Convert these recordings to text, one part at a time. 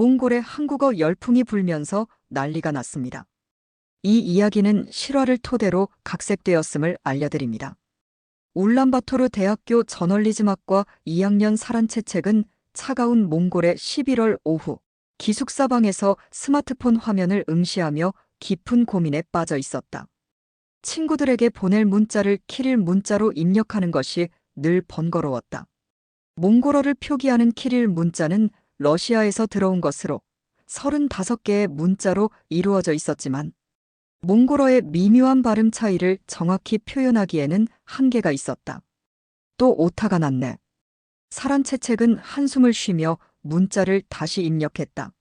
몽골에 한국어 열풍이 불면서 난리가 났습니다. 이 이야기는 실화를 토대로 각색되었음을 알려드립니다. 울란바토르 대학교 저널리즘학과 2학년 사란채책은 차가운 몽골의 11월 오후 기숙사방에서 스마트폰 화면을 응시하며 깊은 고민에 빠져 있었다. 친구들에게 보낼 문자를 키릴 문자로 입력하는 것이 늘 번거로웠다. 몽골어를 표기하는 키릴 문자는 러시아에서 들어온 것으로 35개의 문자로 이루어져 있었지만 몽골어의 미묘한 발음 차이를 정확히 표현하기에는 한계가 있었다. 또 오타가 났네. 사란채책은 한숨을 쉬며 문자를 다시 입력했다.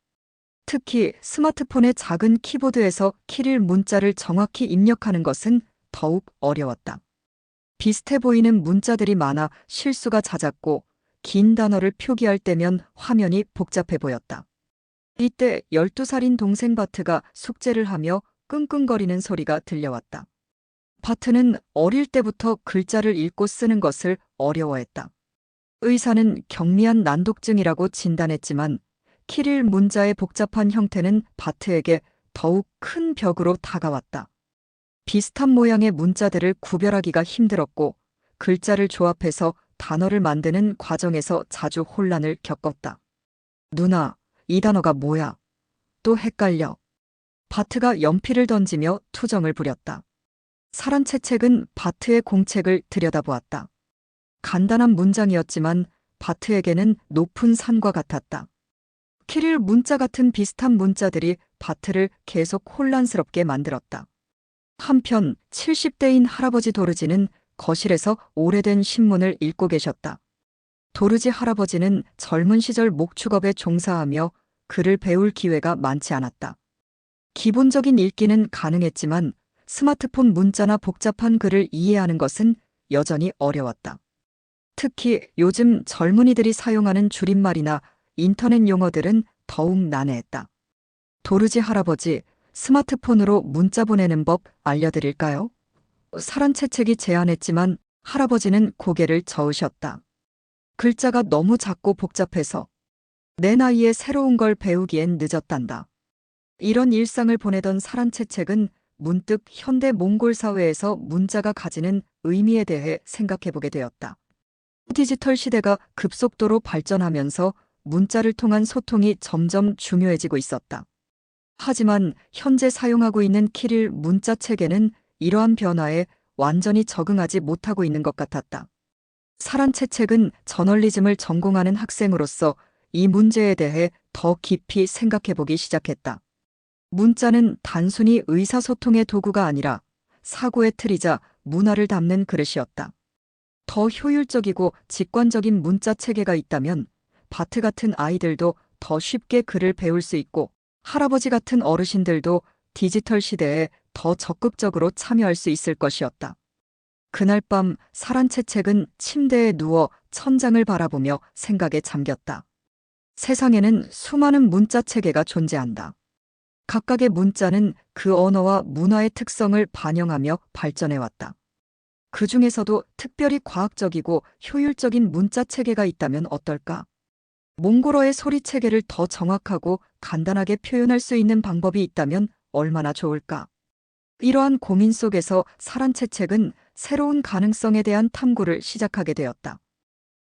특히 스마트폰의 작은 키보드에서 키릴 문자를 정확히 입력하는 것은 더욱 어려웠다. 비슷해 보이는 문자들이 많아 실수가 잦았고 긴 단어를 표기할 때면 화면이 복잡해 보였다. 이때 12살인 동생 바트가 숙제를 하며 끙끙거리는 소리가 들려왔다. 바트는 어릴 때부터 글자를 읽고 쓰는 것을 어려워했다. 의사는 경미한 난독증이라고 진단했지만 키릴 문자의 복잡한 형태는 바트에게 더욱 큰 벽으로 다가왔다. 비슷한 모양의 문자들을 구별하기가 힘들었고 글자를 조합해서 단어를 만드는 과정에서 자주 혼란을 겪었다. 누나, 이 단어가 뭐야? 또 헷갈려. 바트가 연필을 던지며 투정을 부렸다. 사란채책은 바트의 공책을 들여다보았다. 간단한 문장이었지만 바트에게는 높은 산과 같았다. 키릴 문자 같은 비슷한 문자들이 바트를 계속 혼란스럽게 만들었다. 한편 70대인 할아버지 도르지는 거실에서 오래된 신문을 읽고 계셨다. 도르지 할아버지는 젊은 시절 목축업에 종사하며 글을 배울 기회가 많지 않았다. 기본적인 읽기는 가능했지만 스마트폰 문자나 복잡한 글을 이해하는 것은 여전히 어려웠다. 특히 요즘 젊은이들이 사용하는 줄임말이나 인터넷 용어들은 더욱 난해했다. 도르지 할아버지, 스마트폰으로 문자 보내는 법 알려드릴까요? 사란채책이 제안했지만 할아버지는 고개를 저으셨다. 글자가 너무 작고 복잡해서 내 나이에 새로운 걸 배우기엔 늦었단다. 이런 일상을 보내던 사란채책은 문득 현대 몽골 사회에서 문자가 가지는 의미에 대해 생각해보게 되었다. 디지털 시대가 급속도로 발전하면서 문자를 통한 소통이 점점 중요해지고 있었다. 하지만 현재 사용하고 있는 키릴 문자 체계는 이러한 변화에 완전히 적응하지 못하고 있는 것 같았다. 사란채책은 저널리즘을 전공하는 학생으로서 이 문제에 대해 더 깊이 생각해보기 시작했다. 문자는 단순히 의사소통의 도구가 아니라 사고의 틀이자 문화를 담는 그릇이었다. 더 효율적이고 직관적인 문자 체계가 있다면 바트 같은 아이들도 더 쉽게 글을 배울 수 있고 할아버지 같은 어르신들도 디지털 시대에 더 적극적으로 참여할 수 있을 것이었다. 그날 밤 사란채책은 침대에 누워 천장을 바라보며 생각에 잠겼다. 세상에는 수많은 문자 체계가 존재한다. 각각의 문자는 그 언어와 문화의 특성을 반영하며 발전해왔다. 그 중에서도 특별히 과학적이고 효율적인 문자 체계가 있다면 어떨까? 몽골어의 소리 체계를 더 정확하고 간단하게 표현할 수 있는 방법이 있다면 얼마나 좋을까? 이러한 고민 속에서 사란채책은 새로운 가능성에 대한 탐구를 시작하게 되었다.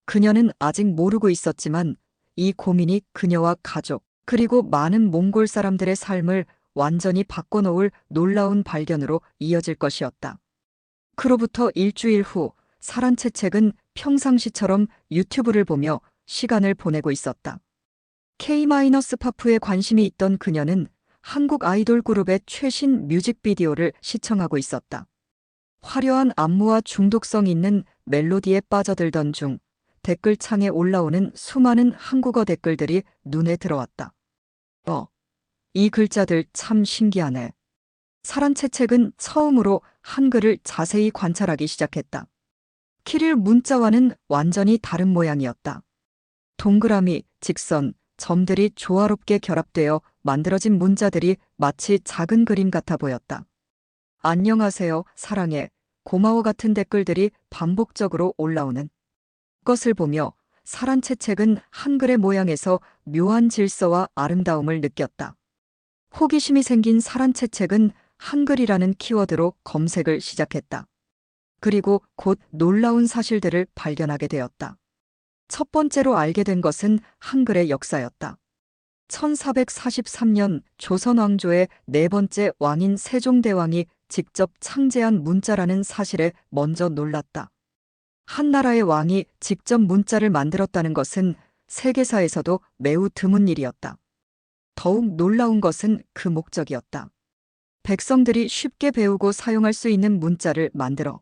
그녀는 아직 모르고 있었지만 이 고민이 그녀와 가족, 그리고 많은 몽골 사람들의 삶을 완전히 바꿔놓을 놀라운 발견으로 이어질 것이었다. 그로부터 일주일 후 사란채책은 평상시처럼 유튜브를 보며 시간을 보내고 있었다. K-파프에 관심이 있던 그녀는 한국 아이돌 그룹의 최신 뮤직비디오를 시청하고 있었다. 화려한 안무와 중독성 있는 멜로디에 빠져들던 중 댓글창에 올라오는 수많은 한국어 댓글들이 눈에 들어왔다. 이 글자들 참 신기하네. 사란채책은 처음으로 한글을 자세히 관찰하기 시작했다. 키릴 문자와는 완전히 다른 모양이었다. 동그라미, 직선, 점들이 조화롭게 결합되어 만들어진 문자들이 마치 작은 그림 같아 보였다. 안녕하세요, 사랑해, 고마워 같은 댓글들이 반복적으로 올라오는 것을 보며 사란채책은 한글의 모양에서 묘한 질서와 아름다움을 느꼈다. 호기심이 생긴 사란채책은 한글이라는 키워드로 검색을 시작했다. 그리고 곧 놀라운 사실들을 발견하게 되었다. 첫 번째로 알게 된 것은 한글의 역사였다. 1443년 조선 왕조의 네 번째 왕인 세종대왕이 직접 창제한 문자라는 사실에 먼저 놀랐다. 한 나라의 왕이 직접 문자를 만들었다는 것은 세계사에서도 매우 드문 일이었다. 더욱 놀라운 것은 그 목적이었다. 백성들이 쉽게 배우고 사용할 수 있는 문자를 만들어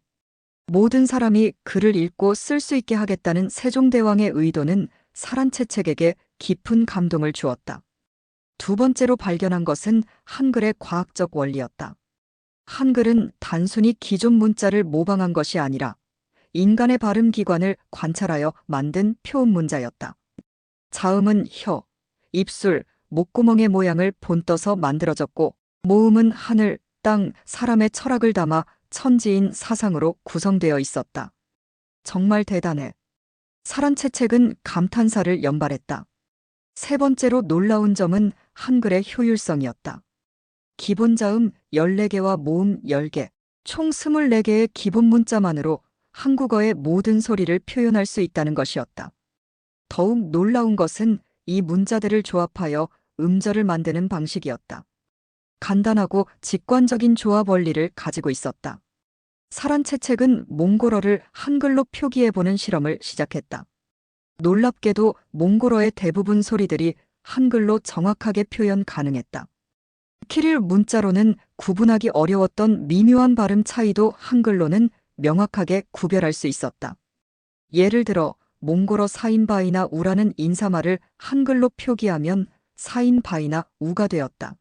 모든 사람이 글을 읽고 쓸 수 있게 하겠다는 세종대왕의 의도는 사란채책에게 깊은 감동을 주었다. 두 번째로 발견한 것은 한글의 과학적 원리였다. 한글은 단순히 기존 문자를 모방한 것이 아니라 인간의 발음 기관을 관찰하여 만든 표음 문자였다. 자음은 혀, 입술, 목구멍의 모양을 본떠서 만들어졌고, 모음은 하늘, 땅, 사람의 철학을 담아 천지인 사상으로 구성되어 있었다. 정말 대단해. 사란채책은 감탄사를 연발했다. 세 번째로 놀라운 점은 한글의 효율성이었다. 기본 자음 14개와 모음 10개, 총 24개의 기본 문자만으로 한국어의 모든 소리를 표현할 수 있다는 것이었다. 더욱 놀라운 것은 이 문자들을 조합하여 음절을 만드는 방식이었다. 간단하고 직관적인 조합 원리를 가지고 있었다. 사란채책은 몽골어를 한글로 표기해보는 실험을 시작했다. 놀랍게도 몽골어의 대부분 소리들이 한글로 정확하게 표현 가능했다. 키릴 문자로는 구분하기 어려웠던 미묘한 발음 차이도 한글로는 명확하게 구별할 수 있었다. 예를 들어 몽골어 사인바이나 우라는 인사말을 한글로 표기하면 사인바이나 우가 되었다.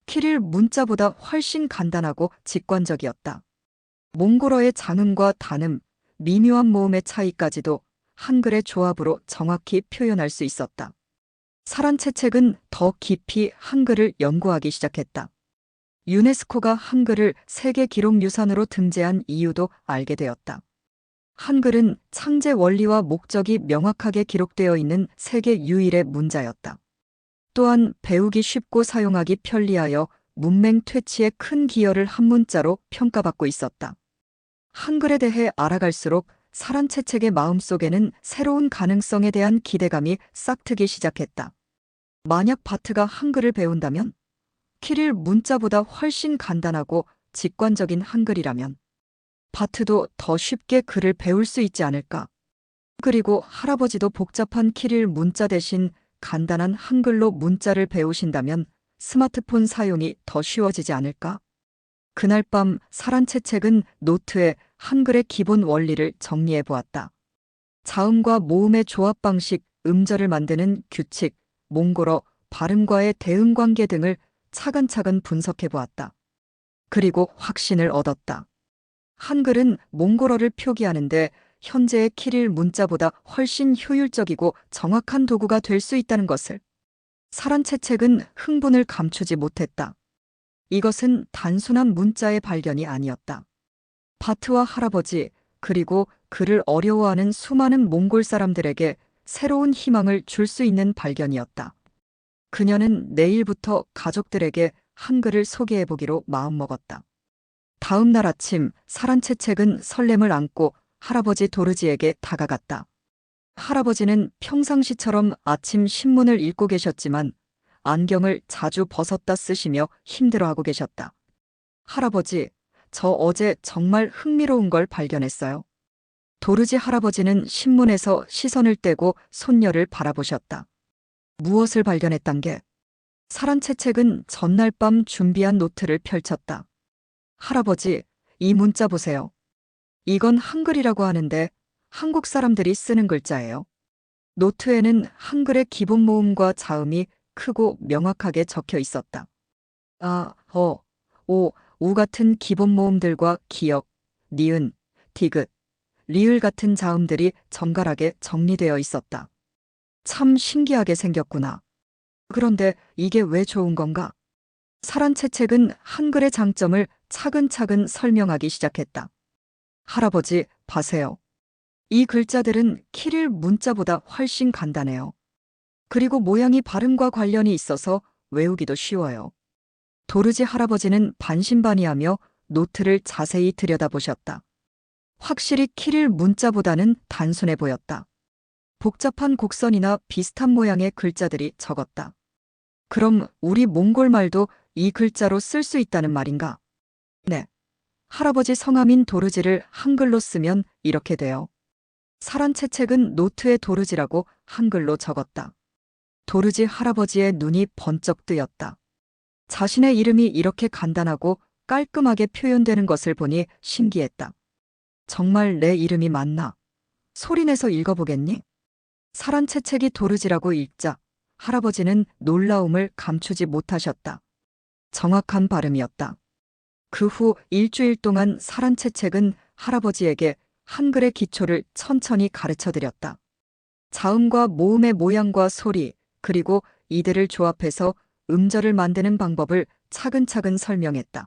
키릴 문자보다 훨씬 간단하고 직관적이었다. 몽골어의 장음과 단음, 미묘한 모음의 차이까지도 한글의 조합으로 정확히 표현할 수 있었다. 사란채책은 더 깊이 한글을 연구하기 시작했다. 유네스코가 한글을 세계 기록 유산으로 등재한 이유도 알게 되었다. 한글은 창제 원리와 목적이 명확하게 기록되어 있는 세계 유일의 문자였다. 또한 배우기 쉽고 사용하기 편리하여 문맹 퇴치에 큰 기여를 한 문자로 평가받고 있었다. 한글에 대해 알아갈수록 사란채책의 마음속에는 새로운 가능성에 대한 기대감이 싹트기 시작했다. 만약 바트가 한글을 배운다면, 키릴 문자보다 훨씬 간단하고 직관적인 한글이라면, 바트도 더 쉽게 글을 배울 수 있지 않을까? 그리고 할아버지도 복잡한 키릴 문자 대신 간단한 한글로 문자를 배우신다면 스마트폰 사용이 더 쉬워지지 않을까? 그날 밤 사란채책은 노트에 한글의 기본 원리를 정리해 보았다. 자음과 모음의 조합 방식, 음절을 만드는 규칙, 몽골어, 발음과의 대응 관계 등을 차근차근 분석해 보았다. 그리고 확신을 얻었다. 한글은 몽골어를 표기하는데 현재의 키릴 문자보다 훨씬 효율적이고 정확한 도구가 될 수 있다는 것을. 사란채책은 흥분을 감추지 못했다. 이것은 단순한 문자의 발견이 아니었다. 바트와 할아버지, 그리고 그를 어려워하는 수많은 몽골 사람들에게 새로운 희망을 줄 수 있는 발견이었다. 그녀는 내일부터 가족들에게 한글을 소개해보기로 마음먹었다. 다음 날 아침 사란채책은 설렘을 안고 할아버지 도르지에게 다가갔다. 할아버지는 평상시처럼 아침 신문을 읽고 계셨지만 안경을 자주 벗었다 쓰시며 힘들어하고 계셨다. 할아버지, 저 어제 정말 흥미로운 걸 발견했어요. 도르지 할아버지는 신문에서 시선을 떼고 손녀를 바라보셨다. 무엇을 발견했단 게? 사란채책은 전날 밤 준비한 노트를 펼쳤다. 할아버지, 이 문자 보세요. 이건 한글이라고 하는데 한국 사람들이 쓰는 글자예요. 노트에는 한글의 기본 모음과 자음이 크고 명확하게 적혀 있었다. 아, 오, 우 같은 기본 모음들과 기역, 니은, 디귿, 리을 같은 자음들이 정갈하게 정리되어 있었다. 참 신기하게 생겼구나. 그런데 이게 왜 좋은 건가? 사란채책은 한글의 장점을 차근차근 설명하기 시작했다. 할아버지, 봐세요. 이 글자들은 키릴 문자보다 훨씬 간단해요. 그리고 모양이 발음과 관련이 있어서 외우기도 쉬워요. 도르지 할아버지는 반신반의하며 노트를 자세히 들여다보셨다. 확실히 키릴 문자보다는 단순해 보였다. 복잡한 곡선이나 비슷한 모양의 글자들이 적었다. 그럼 우리 몽골 말도 이 글자로 쓸 수 있다는 말인가? 네. 할아버지 성함인 도르지를 한글로 쓰면 이렇게 돼요. 사란채책은 노트에 도르지라고 한글로 적었다. 도르지 할아버지의 눈이 번쩍 뜨였다. 자신의 이름이 이렇게 간단하고 깔끔하게 표현되는 것을 보니 신기했다. 정말 내 이름이 맞나? 소리내서 읽어보겠니? 사란채책이 도르지라고 읽자 할아버지는 놀라움을 감추지 못하셨다. 정확한 발음이었다. 그 후 일주일 동안 사란채책은 할아버지에게 한글의 기초를 천천히 가르쳐 드렸다. 자음과 모음의 모양과 소리, 그리고 이들을 조합해서 음절을 만드는 방법을 차근차근 설명했다.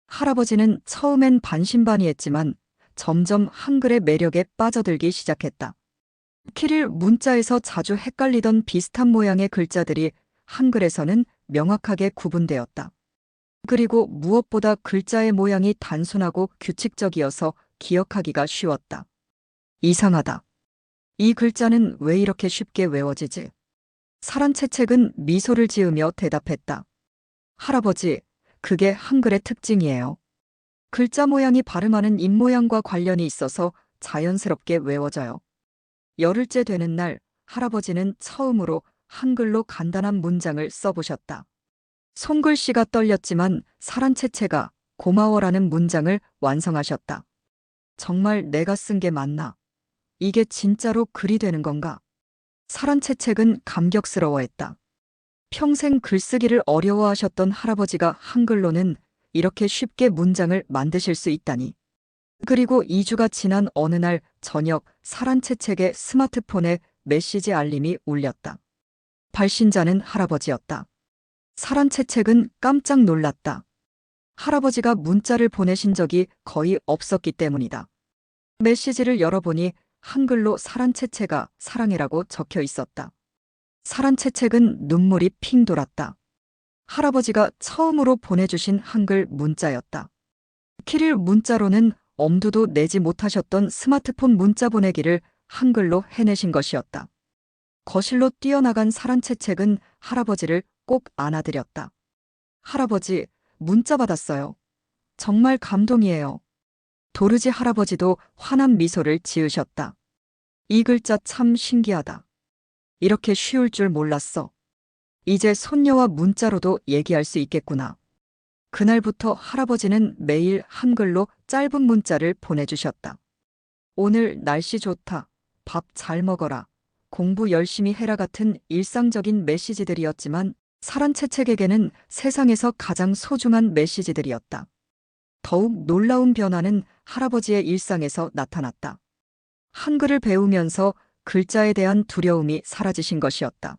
할아버지는 처음엔 반신반의했지만 점점 한글의 매력에 빠져들기 시작했다. 키릴 문자에서 자주 헷갈리던 비슷한 모양의 글자들이 한글에서는 명확하게 구분되었다. 그리고 무엇보다 글자의 모양이 단순하고 규칙적이어서 기억하기가 쉬웠다. 이상하다. 이 글자는 왜 이렇게 쉽게 외워지지? 사란채책은 미소를 지으며 대답했다. 할아버지, 그게 한글의 특징이에요. 글자 모양이 발음하는 입모양과 관련이 있어서 자연스럽게 외워져요. 열흘째 되는 날, 할아버지는 처음으로 한글로 간단한 문장을 써보셨다. 손글씨가 떨렸지만 사란채채가 고마워라는 문장을 완성하셨다. 정말 내가 쓴 게 맞나? 이게 진짜로 글이 되는 건가? 사란채책은 감격스러워했다. 평생 글쓰기를 어려워하셨던 할아버지가 한글로는 이렇게 쉽게 문장을 만드실 수 있다니. 그리고 2주가 지난 어느 날 저녁 사란채책의 스마트폰에 메시지 알림이 울렸다. 발신자는 할아버지였다. 사란채책은 깜짝 놀랐다. 할아버지가 문자를 보내신 적이 거의 없었기 때문이다. 메시지를 열어보니 한글로 사란채채가 사랑해라고 적혀 있었다. 사란채책은 눈물이 핑 돌았다. 할아버지가 처음으로 보내주신 한글 문자였다. 키릴 문자로는 엄두도 내지 못하셨던 스마트폰 문자 보내기를 한글로 해내신 것이었다. 거실로 뛰어나간 사란채책은 할아버지를 꼭 안아드렸다. 할아버지, 문자 받았어요. 정말 감동이에요. 도르지 할아버지도 환한 미소를 지으셨다. 이 글자 참 신기하다. 이렇게 쉬울 줄 몰랐어. 이제 손녀와 문자로도 얘기할 수 있겠구나. 그날부터 할아버지는 매일 한글로 짧은 문자를 보내주셨다. 오늘 날씨 좋다. 밥 잘 먹어라. 공부 열심히 해라 같은 일상적인 메시지들이었지만 사란채책에게는 세상에서 가장 소중한 메시지들이었다. 더욱 놀라운 변화는 할아버지의 일상에서 나타났다. 한글을 배우면서 글자에 대한 두려움이 사라지신 것이었다.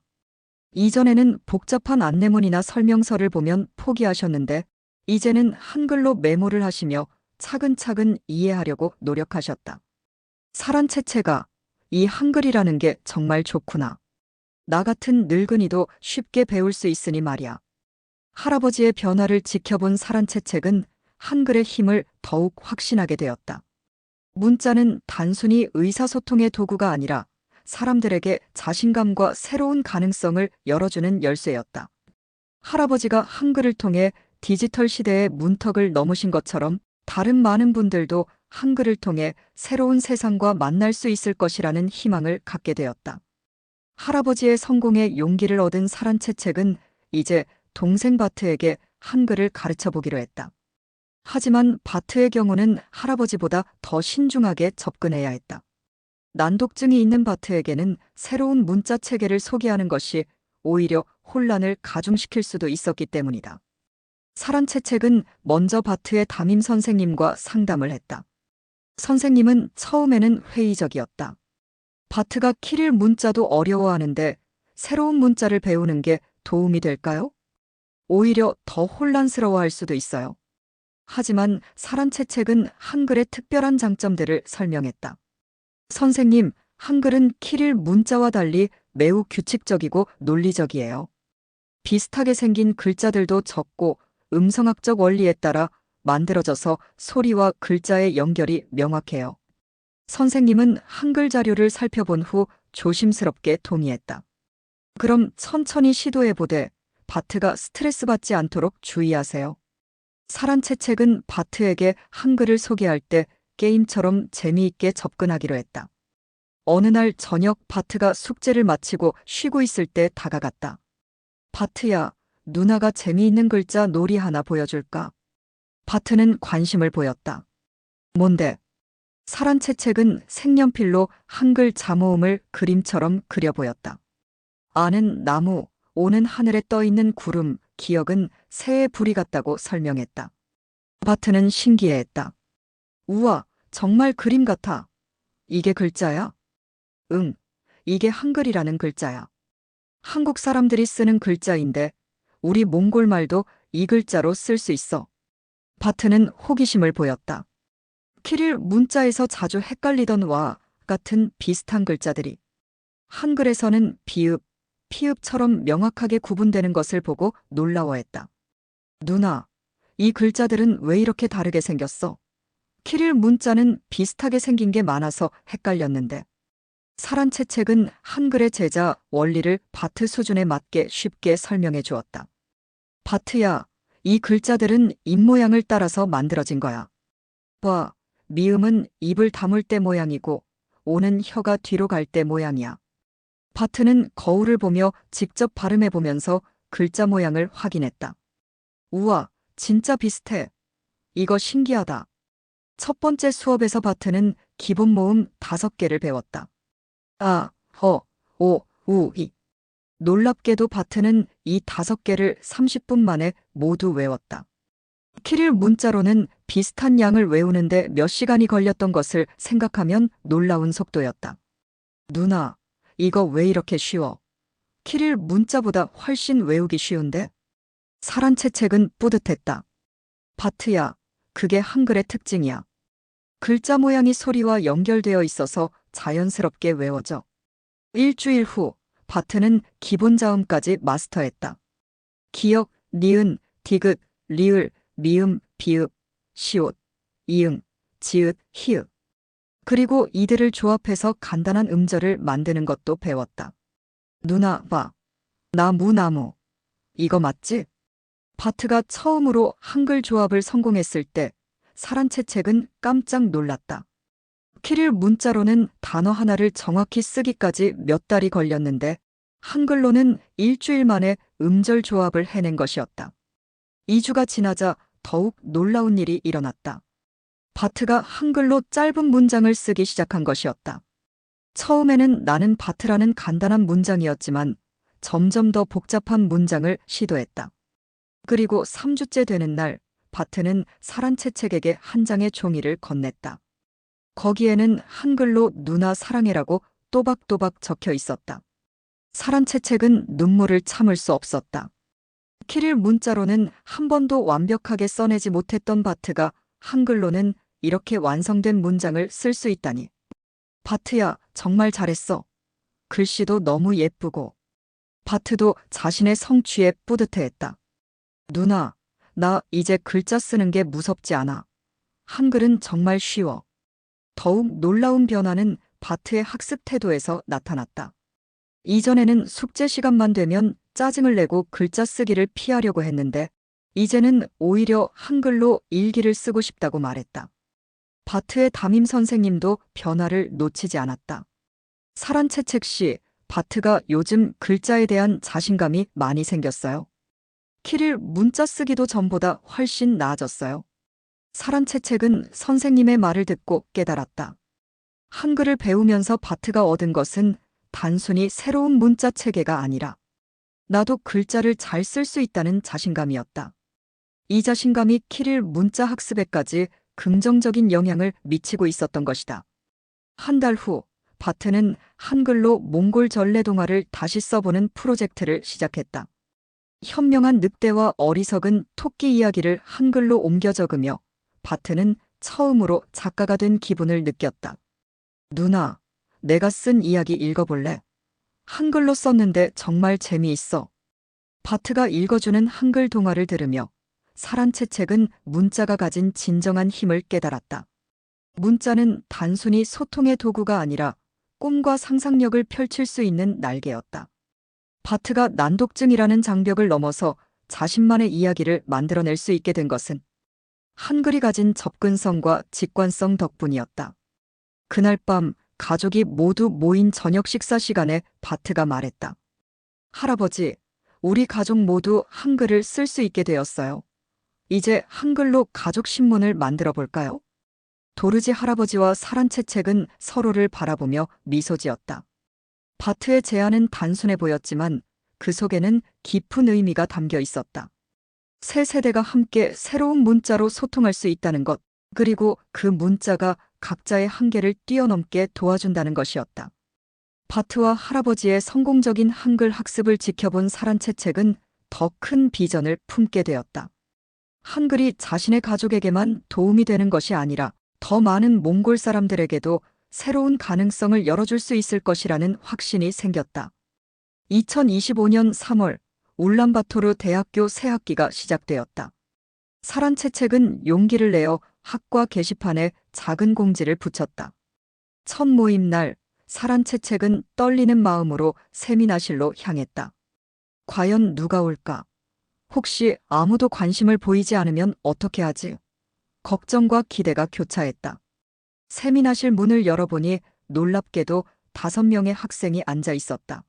이전에는 복잡한 안내문이나 설명서를 보면 포기하셨는데 이제는 한글로 메모를 하시며 차근차근 이해하려고 노력하셨다. 사란채채가 이 한글이라는 게 정말 좋구나. 나 같은 늙은이도 쉽게 배울 수 있으니 말이야. 할아버지의 변화를 지켜본 사란채책은 한글의 힘을 더욱 확신하게 되었다. 문자는 단순히 의사소통의 도구가 아니라 사람들에게 자신감과 새로운 가능성을 열어주는 열쇠였다. 할아버지가 한글을 통해 디지털 시대의 문턱을 넘으신 것처럼 다른 많은 분들도 한글을 통해 새로운 세상과 만날 수 있을 것이라는 희망을 갖게 되었다. 할아버지의 성공에 용기를 얻은 사란채책은 이제 동생 바트에게 한글을 가르쳐 보기로 했다. 하지만 바트의 경우는 할아버지보다 더 신중하게 접근해야 했다. 난독증이 있는 바트에게는 새로운 문자 체계를 소개하는 것이 오히려 혼란을 가중시킬 수도 있었기 때문이다. 사란채책은 먼저 바트의 담임 선생님과 상담을 했다. 선생님은 처음에는 회의적이었다. 바트가 키릴 문자도 어려워하는데 새로운 문자를 배우는 게 도움이 될까요? 오히려 더 혼란스러워할 수도 있어요. 하지만 사란채책은 한글의 특별한 장점들을 설명했다. 선생님, 한글은 키릴 문자와 달리 매우 규칙적이고 논리적이에요. 비슷하게 생긴 글자들도 적고 음성학적 원리에 따라 만들어져서 소리와 글자의 연결이 명확해요. 선생님은 한글 자료를 살펴본 후 조심스럽게 동의했다. 그럼 천천히 시도해보되 바트가 스트레스 받지 않도록 주의하세요. 사란채책은 바트에게 한글을 소개할 때 게임처럼 재미있게 접근하기로 했다. 어느 날 저녁 바트가 숙제를 마치고 쉬고 있을 때 다가갔다. 바트야, 누나가 재미있는 글자 놀이 하나 보여줄까? 바트는 관심을 보였다. 뭔데? 사란채책은 색연필로 한글 자모음을 그림처럼 그려 보였다. 아는 나무, 오는 하늘에 떠 있는 구름, 기억은 새의 불이 같다고 설명했다. 바트는 신기해했다. 우와, 정말 그림 같아. 이게 글자야? 응, 이게 한글이라는 글자야. 한국 사람들이 쓰는 글자인데 우리 몽골 말도 이 글자로 쓸 수 있어. 바트는 호기심을 보였다. 키릴 문자에서 자주 헷갈리던 와 같은 비슷한 글자들이 한글에서는 비읍, 피읍처럼 명확하게 구분되는 것을 보고 놀라워했다. 누나, 이 글자들은 왜 이렇게 다르게 생겼어? 키릴 문자는 비슷하게 생긴 게 많아서 헷갈렸는데. 사란채책은 한글의 제자 원리를 바트 수준에 맞게 쉽게 설명해 주었다. 바트야, 이 글자들은 입모양을 따라서 만들어진 거야. 봐, 미음은 입을 다물 때 모양이고, 오는 혀가 뒤로 갈 때 모양이야. 바트는 거울을 보며 직접 발음해 보면서 글자 모양을 확인했다. 우와, 진짜 비슷해. 이거 신기하다. 첫 번째 수업에서 바트는 기본 모음 5개를 배웠다. 아, 허, 오, 우, 이. 놀랍게도 바트는 이 5개를 30분 만에 모두 외웠다. 키릴 문자로는 비슷한 양을 외우는데 몇 시간이 걸렸던 것을 생각하면 놀라운 속도였다. 누나, 이거 왜 이렇게 쉬워? 키릴 문자보다 훨씬 외우기 쉬운데? 사란채책은 뿌듯했다. 바트야, 그게 한글의 특징이야. 글자 모양이 소리와 연결되어 있어서 자연스럽게 외워져. 일주일 후, 바트는 기본 자음까지 마스터했다. 기역, 니은, 디귿, 리을, 미음, 비읍, 시옷, 이응, 지읒, 히읗. 그리고 이들을 조합해서 간단한 음절을 만드는 것도 배웠다. 누나, 봐. 나무. 이거 맞지? 바트가 처음으로 한글 조합을 성공했을 때 사란채책은 깜짝 놀랐다. 키릴 문자로는 단어 하나를 정확히 쓰기까지 몇 달이 걸렸는데 한글로는 일주일 만에 음절 조합을 해낸 것이었다. 2주가 지나자 더욱 놀라운 일이 일어났다. 바트가 한글로 짧은 문장을 쓰기 시작한 것이었다. 처음에는 나는 바트라는 간단한 문장이었지만 점점 더 복잡한 문장을 시도했다. 그리고 3주째 되는 날 바트는 사란채책에게 한 장의 종이를 건넸다. 거기에는 한글로 누나 사랑해라고 또박또박 적혀 있었다. 사란채책은 눈물을 참을 수 없었다. 키릴 문자로는 한 번도 완벽하게 써내지 못했던 바트가 한글로는 이렇게 완성된 문장을 쓸 수 있다니. 바트야, 정말 잘했어. 글씨도 너무 예쁘고. 바트도 자신의 성취에 뿌듯해했다. 누나, 나 이제 글자 쓰는 게 무섭지 않아. 한글은 정말 쉬워. 더욱 놀라운 변화는 바트의 학습 태도에서 나타났다. 이전에는 숙제 시간만 되면 짜증을 내고 글자 쓰기를 피하려고 했는데 이제는 오히려 한글로 일기를 쓰고 싶다고 말했다. 바트의 담임 선생님도 변화를 놓치지 않았다. 사란채책 씨, 바트가 요즘 글자에 대한 자신감이 많이 생겼어요. 키릴 문자 쓰기도 전보다 훨씬 나아졌어요. 사란채책은 선생님의 말을 듣고 깨달았다. 한글을 배우면서 바트가 얻은 것은 단순히 새로운 문자 체계가 아니라 나도 글자를 잘 쓸 수 있다는 자신감이었다. 이 자신감이 키릴 문자 학습에까지 긍정적인 영향을 미치고 있었던 것이다. 한 달 후, 바트는 한글로 몽골 전래동화를 다시 써보는 프로젝트를 시작했다. 현명한 늑대와 어리석은 토끼 이야기를 한글로 옮겨 적으며 바트는 처음으로 작가가 된 기분을 느꼈다. 누나, 내가 쓴 이야기 읽어볼래? 한글로 썼는데 정말 재미있어. 바트가 읽어주는 한글 동화를 들으며 사란채책은 문자가 가진 진정한 힘을 깨달았다. 문자는 단순히 소통의 도구가 아니라 꿈과 상상력을 펼칠 수 있는 날개였다. 바트가 난독증이라는 장벽을 넘어서 자신만의 이야기를 만들어낼 수 있게 된 것은 한글이 가진 접근성과 직관성 덕분이었다. 그날 밤 가족이 모두 모인 저녁 식사 시간에 바트가 말했다. 할아버지, 우리 가족 모두 한글을 쓸 수 있게 되었어요. 이제 한글로 가족 신문을 만들어 볼까요? 도르지 할아버지와 사란채책은 서로를 바라보며 미소 지었다. 바트의 제안은 단순해 보였지만 그 속에는 깊은 의미가 담겨 있었다. 세 세대가 함께 새로운 문자로 소통할 수 있다는 것, 그리고 그 문자가 각자의 한계를 뛰어넘게 도와준다는 것이었다. 바트와 할아버지의 성공적인 한글 학습을 지켜본 사란채책은 더 큰 비전을 품게 되었다. 한글이 자신의 가족에게만 도움이 되는 것이 아니라 더 많은 몽골 사람들에게도 새로운 가능성을 열어줄 수 있을 것이라는 확신이 생겼다. 2025년 3월 울란바토르 대학교 새 학기가 시작되었다. 사란채책은 용기를 내어 학과 게시판에 작은 공지를 붙였다. 첫 모임 날 사란채책은 떨리는 마음으로 세미나실로 향했다. 과연 누가 올까? 혹시 아무도 관심을 보이지 않으면 어떻게 하지? 걱정과 기대가 교차했다. 세미나실 문을 열어보니 놀랍게도 5명의 학생이 앉아 있었다.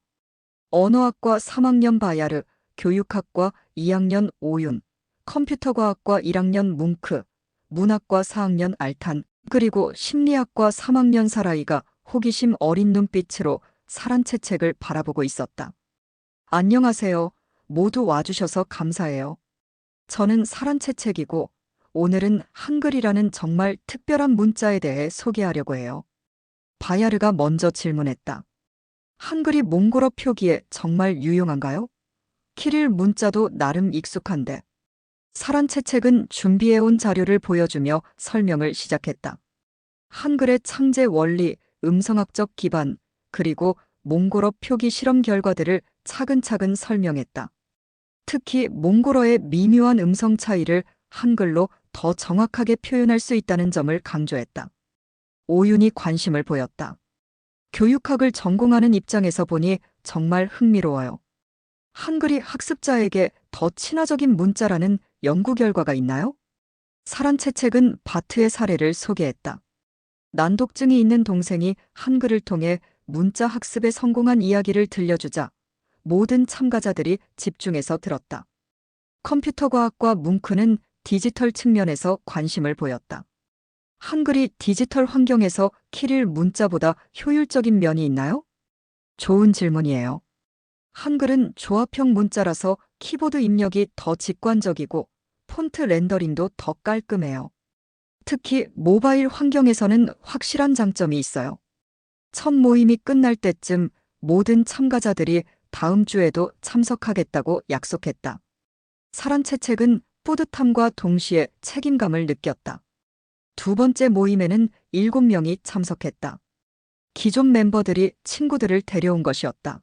언어학과 3학년 바야르, 교육학과 2학년 오윤, 컴퓨터과학과 1학년 뭉크, 문학과 4학년 알탄, 그리고 심리학과 3학년 사라이가 호기심 어린 눈빛으로 사란채책을 바라보고 있었다. 안녕하세요. 모두 와주셔서 감사해요. 저는 사란채책이고 오늘은 한글이라는 정말 특별한 문자에 대해 소개하려고 해요. 바야르가 먼저 질문했다. 한글이 몽골어 표기에 정말 유용한가요? 키릴 문자도 나름 익숙한데. 사란채책은 준비해온 자료를 보여주며 설명을 시작했다. 한글의 창제 원리, 음성학적 기반, 그리고 몽골어 표기 실험 결과들을 차근차근 설명했다. 특히 몽골어의 미묘한 음성 차이를 한글로 더 정확하게 표현할 수 있다는 점을 강조했다. 오윤이 관심을 보였다. 교육학을 전공하는 입장에서 보니 정말 흥미로워요. 한글이 학습자에게 더 친화적인 문자라는 연구 결과가 있나요? 사란채책은 바트의 사례를 소개했다. 난독증이 있는 동생이 한글을 통해 문자 학습에 성공한 이야기를 들려주자 모든 참가자들이 집중해서 들었다. 컴퓨터과학과 뭉크는 디지털 측면에서 관심을 보였다. 한글이 디지털 환경에서 키릴 문자보다 효율적인 면이 있나요? 좋은 질문이에요. 한글은 조합형 문자라서 키보드 입력이 더 직관적이고 폰트 렌더링도 더 깔끔해요. 특히 모바일 환경에서는 확실한 장점이 있어요. 첫 모임이 끝날 때쯤 모든 참가자들이 다음 주에도 참석하겠다고 약속했다. 사란채책은 뿌듯함과 동시에 책임감을 느꼈다. 두 번째 모임에는 7명이 참석했다. 기존 멤버들이 친구들을 데려온 것이었다.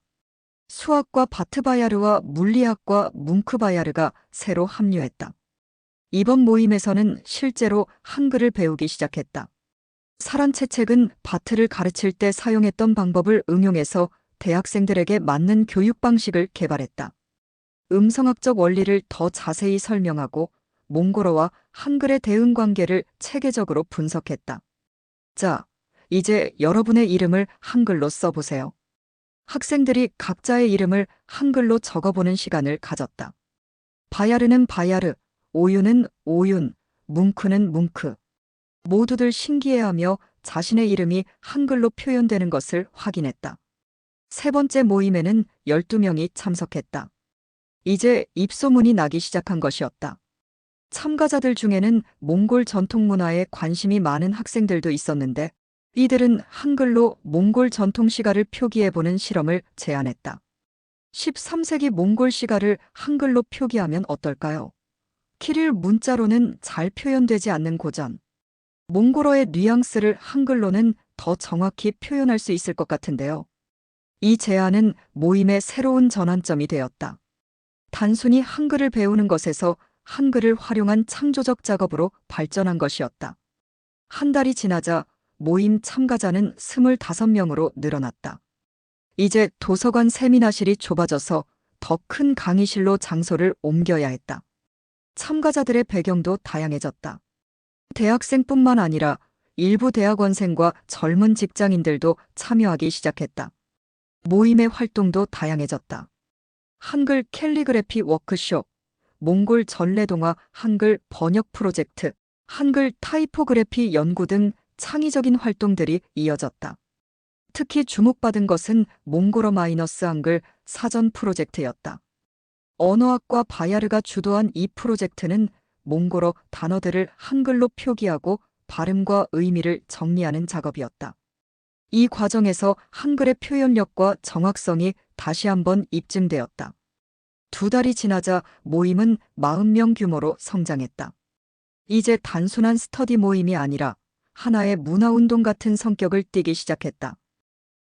수학과 바트바야르와 물리학과 뭉크바야르가 새로 합류했다. 이번 모임에서는 실제로 한글을 배우기 시작했다. 사란채책은 바트를 가르칠 때 사용했던 방법을 응용해서 대학생들에게 맞는 교육 방식을 개발했다. 음성학적 원리를 더 자세히 설명하고 몽골어와 한글의 대응 관계를 체계적으로 분석했다. 자, 이제 여러분의 이름을 한글로 써보세요. 학생들이 각자의 이름을 한글로 적어보는 시간을 가졌다. 바야르는 바야르, 오윤은 오윤, 뭉크는 뭉크. 모두들 신기해하며 자신의 이름이 한글로 표현되는 것을 확인했다. 세 번째 모임에는 12명이 참석했다. 이제 입소문이 나기 시작한 것이었다. 참가자들 중에는 몽골 전통 문화에 관심이 많은 학생들도 있었는데 이들은 한글로 몽골 전통 시가를 표기해보는 실험을 제안했다. 13세기 몽골 시가를 한글로 표기하면 어떨까요? 키릴 문자로는 잘 표현되지 않는 고전, 몽골어의 뉘앙스를 한글로는 더 정확히 표현할 수 있을 것 같은데요. 이 제안은 모임의 새로운 전환점이 되었다. 단순히 한글을 배우는 것에서 한글을 활용한 창조적 작업으로 발전한 것이었다. 한 달이 지나자 모임 참가자는 25명으로 늘어났다. 이제 도서관 세미나실이 좁아져서 더 큰 강의실로 장소를 옮겨야 했다. 참가자들의 배경도 다양해졌다. 대학생뿐만 아니라 일부 대학원생과 젊은 직장인들도 참여하기 시작했다. 모임의 활동도 다양해졌다. 한글 캘리그래피 워크숍, 몽골 전래동화 한글 번역 프로젝트, 한글 타이포그래피 연구 등 창의적인 활동들이 이어졌다. 특히 주목받은 것은 몽골어 마이너스 한글 사전 프로젝트였다. 언어학과 바야르가 주도한 이 프로젝트는 몽골어 단어들을 한글로 표기하고 발음과 의미를 정리하는 작업이었다. 이 과정에서 한글의 표현력과 정확성이 다시 한번 입증되었다. 2달이 지나자 모임은 40명 규모로 성장했다. 이제 단순한 스터디 모임이 아니라 하나의 문화운동 같은 성격을 띠기 시작했다.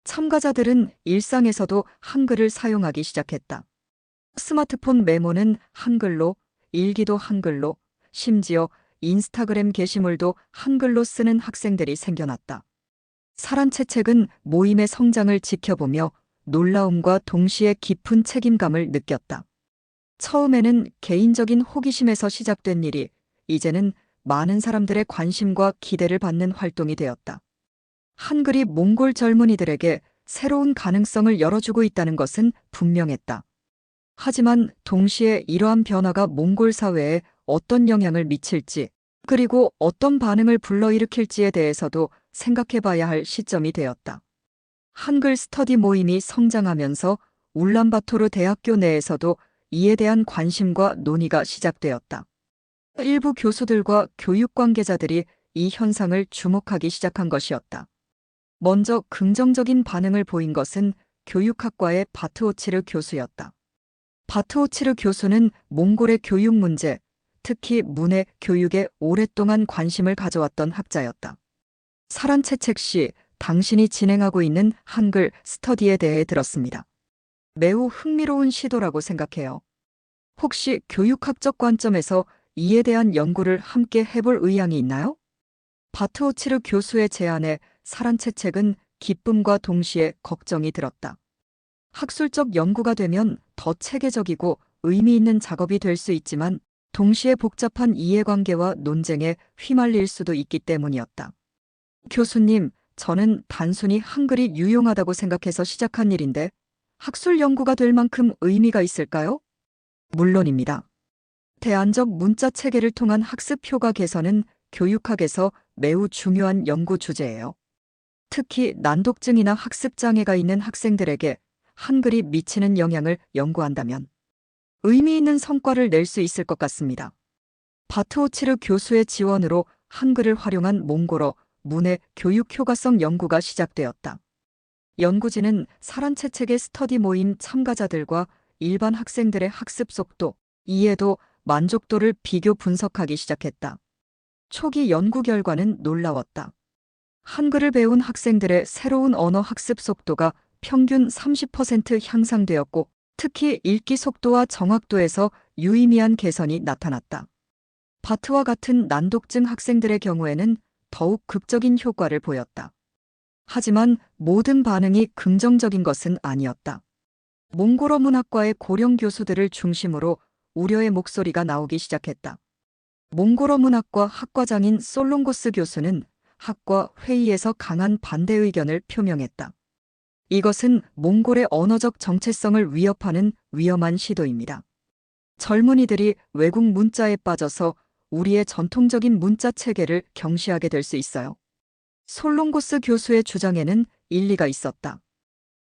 참가자들은 일상에서도 한글을 사용하기 시작했다. 스마트폰 메모는 한글로, 일기도 한글로, 심지어 인스타그램 게시물도 한글로 쓰는 학생들이 생겨났다. 사란채책은 모임의 성장을 지켜보며 놀라움과 동시에 깊은 책임감을 느꼈다. 처음에는 개인적인 호기심에서 시작된 일이 이제는 많은 사람들의 관심과 기대를 받는 활동이 되었다. 한글이 몽골 젊은이들에게 새로운 가능성을 열어주고 있다는 것은 분명했다. 하지만 동시에 이러한 변화가 몽골 사회에 어떤 영향을 미칠지, 그리고 어떤 반응을 불러일으킬지에 대해서도 생각해봐야 할 시점이 되었다. 한글 스터디 모임이 성장하면서 울란바토르 대학교 내에서도 이에 대한 관심과 논의가 시작되었다. 일부 교수들과 교육 관계자들이 이 현상을 주목하기 시작한 것이었다. 먼저 긍정적인 반응을 보인 것은 교육학과의 바트오치르 교수였다. 바트오치르 교수는 몽골의 교육 문제, 특히 문해 교육에 오랫동안 관심을 가져왔던 학자였다. 사란채책 씨, 당신이 진행하고 있는 한글 스터디에 대해 들었습니다. 매우 흥미로운 시도라고 생각해요. 혹시 교육학적 관점에서 이에 대한 연구를 함께 해볼 의향이 있나요? 바트오치르 교수의 제안에 사란채책은 기쁨과 동시에 걱정이 들었다. 학술적 연구가 되면 더 체계적이고 의미 있는 작업이 될 수 있지만 동시에 복잡한 이해관계와 논쟁에 휘말릴 수도 있기 때문이었다. 교수님, 저는 단순히 한글이 유용하다고 생각해서 시작한 일인데 학술 연구가 될 만큼 의미가 있을까요? 물론입니다. 대안적 문자 체계를 통한 학습 효과 개선은 교육학에서 매우 중요한 연구 주제예요. 특히 난독증이나 학습 장애가 있는 학생들에게 한글이 미치는 영향을 연구한다면 의미 있는 성과를 낼 수 있을 것 같습니다. 바트오치르 교수의 지원으로 한글을 활용한 몽골어 문해 교육 효과성 연구가 시작되었다. 연구진은 사란채책의 스터디 모임 참가자들과 일반 학생들의 학습 속도, 이해도, 만족도를 비교 분석하기 시작했다. 초기 연구 결과는 놀라웠다. 한글을 배운 학생들의 새로운 언어 학습 속도가 평균 30% 향상되었고, 특히 읽기 속도와 정확도에서 유의미한 개선이 나타났다. 바트와 같은 난독증 학생들의 경우에는 더욱 극적인 효과를 보였다. 하지만 모든 반응이 긍정적인 것은 아니었다. 몽골어 문학과의 고령 교수들을 중심으로 우려의 목소리가 나오기 시작했다. 몽골어 문학과 학과장인 솔롱고스 교수는 학과 회의에서 강한 반대 의견을 표명했다. 이것은 몽골의 언어적 정체성을 위협하는 위험한 시도입니다. 젊은이들이 외국 문자에 빠져서 우리의 전통적인 문자 체계를 경시하게 될 수 있어요. 솔롱고스 교수의 주장에는 일리가 있었다.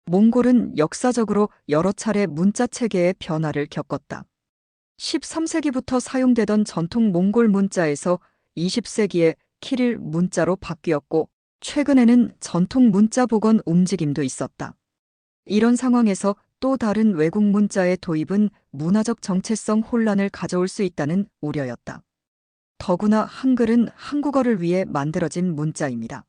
몽골은 역사적으로 여러 차례 문자 체계의 변화를 겪었다. 13세기부터 사용되던 전통 몽골 문자에서 20세기에 키릴 문자로 바뀌었고, 최근에는 전통 문자 복원 움직임도 있었다. 이런 상황에서 또 다른 외국 문자의 도입은 문화적 정체성 혼란을 가져올 수 있다는 우려였다. 더구나 한글은 한국어를 위해 만들어진 문자입니다.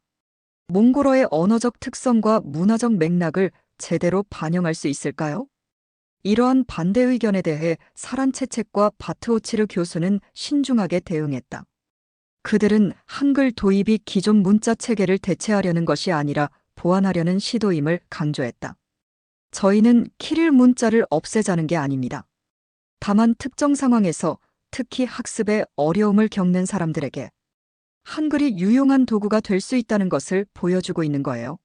몽골어의 언어적 특성과 문화적 맥락을 제대로 반영할 수 있을까요? 이러한 반대 의견에 대해 사란체책과 바트오치르 교수는 신중하게 대응했다. 그들은 한글 도입이 기존 문자 체계를 대체하려는 것이 아니라 보완하려는 시도임을 강조했다. 저희는 키릴 문자를 없애자는 게 아닙니다. 다만 특정 상황에서 특히 학습에 어려움을 겪는 사람들에게 한글이 유용한 도구가 될 수 있다는 것을 보여주고 있는 거예요.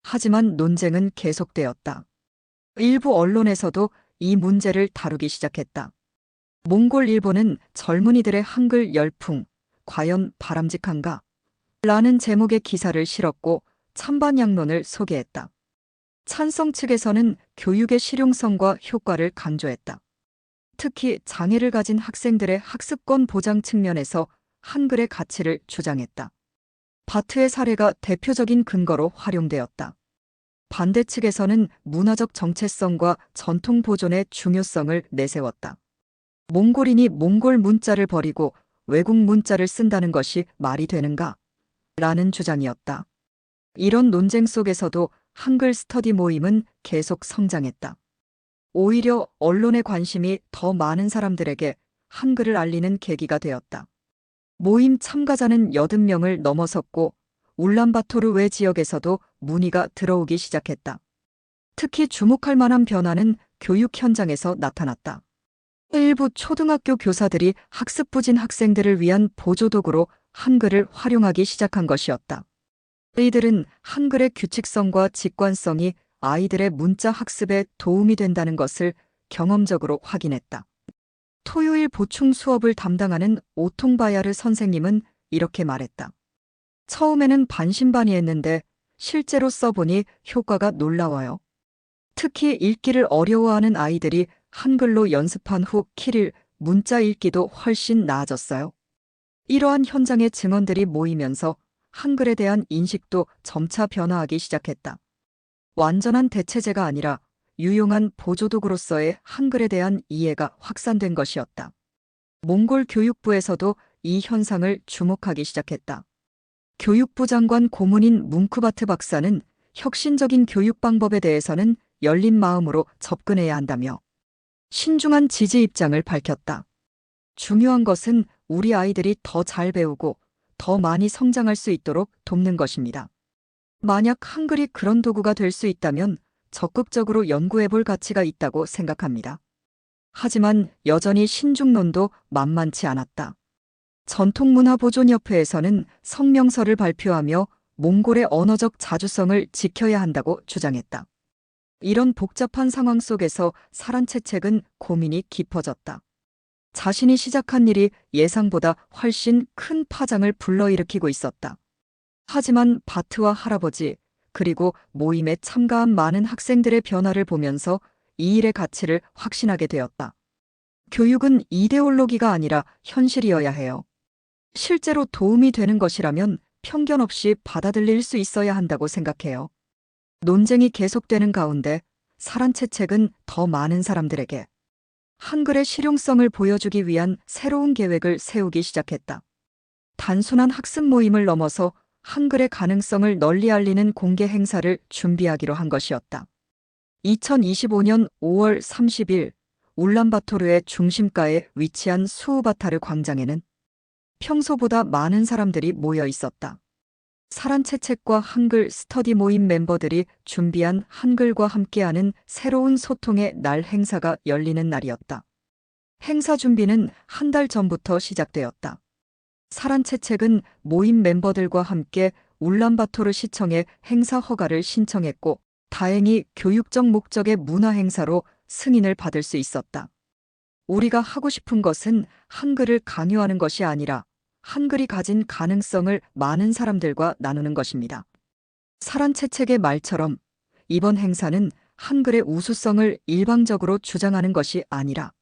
하지만 논쟁은 계속되었다. 일부 언론에서도 이 문제를 다루기 시작했다. 몽골 일보는 젊은이들의 한글 열풍, 과연 바람직한가? 라는 제목의 기사를 실었고 찬반 양론을 소개했다. 찬성 측에서는 교육의 실용성과 효과를 강조했다. 특히 장애를 가진 학생들의 학습권 보장 측면에서 한글의 가치를 주장했다. 바트의 사례가 대표적인 근거로 활용되었다. 반대 측에서는 문화적 정체성과 전통 보존의 중요성을 내세웠다. 몽골인이 몽골 문자를 버리고 외국 문자를 쓴다는 것이 말이 되는가? 라는 주장이었다. 이런 논쟁 속에서도 한글 스터디 모임은 계속 성장했다. 오히려 언론의 관심이 더 많은 사람들에게 한글을 알리는 계기가 되었다. 모임 참가자는 80명을 넘어섰고 울란바토르 외 지역에서도 문의가 들어오기 시작했다. 특히 주목할 만한 변화는 교육 현장에서 나타났다. 일부 초등학교 교사들이 학습 부진 학생들을 위한 보조도구로 한글을 활용하기 시작한 것이었다. 이들은 한글의 규칙성과 직관성이 아이들의 문자 학습에 도움이 된다는 것을 경험적으로 확인했다. 토요일 보충 수업을 담당하는 오통바야르 선생님은 이렇게 말했다. 처음에는 반신반의했는데 실제로 써보니 효과가 놀라워요. 특히 읽기를 어려워하는 아이들이 한글로 연습한 후 키릴 문자 읽기도 훨씬 나아졌어요. 이러한 현장의 증언들이 모이면서 한글에 대한 인식도 점차 변화하기 시작했다. 완전한 대체제가 아니라 유용한 보조도구로서의 한글에 대한 이해가 확산된 것이었다. 몽골 교육부에서도 이 현상을 주목하기 시작했다. 교육부 장관 고문인 뭉크바트 박사는 혁신적인 교육 방법에 대해서는 열린 마음으로 접근해야 한다며 신중한 지지 입장을 밝혔다. 중요한 것은 우리 아이들이 더 잘 배우고 더 많이 성장할 수 있도록 돕는 것입니다. 만약 한글이 그런 도구가 될 수 있다면 적극적으로 연구해 볼 가치가 있다고 생각합니다. 하지만 여전히 신중론도 만만치 않았다. 전통문화보존협회에서는 성명서를 발표하며 몽골의 언어적 자주성을 지켜야 한다고 주장했다. 이런 복잡한 상황 속에서 사란체책은 고민이 깊어졌다. 자신이 시작한 일이 예상보다 훨씬 큰 파장을 불러일으키고 있었다. 하지만 바트와 할아버지, 그리고 모임에 참가한 많은 학생들의 변화를 보면서 이 일의 가치를 확신하게 되었다. 교육은 이데올로기가 아니라 현실이어야 해요. 실제로 도움이 되는 것이라면 편견 없이 받아들일 수 있어야 한다고 생각해요. 논쟁이 계속되는 가운데 사란체책은 더 많은 사람들에게 한글의 실용성을 보여주기 위한 새로운 계획을 세우기 시작했다. 단순한 학습 모임을 넘어서 한글의 가능성을 널리 알리는 공개 행사를 준비하기로 한 것이었다. 2025년 5월 30일 울란바토르의 중심가에 위치한 수우바타르 광장에는 평소보다 많은 사람들이 모여 있었다. 사란체책과 한글 스터디 모임 멤버들이 준비한 한글과 함께하는 새로운 소통의 날 행사가 열리는 날이었다. 행사 준비는 한 달 전부터 시작되었다. 사란체책은 모임 멤버들과 함께 울란바토르 시청에 행사 허가를 신청했고 다행히 교육적 목적의 문화 행사로 승인을 받을 수 있었다. 우리가 하고 싶은 것은 한글을 강요하는 것이 아니라 한글이 가진 가능성을 많은 사람들과 나누는 것입니다. 사란체책의 말처럼 이번 행사는 한글의 우수성을 일방적으로 주장하는 것이 아니라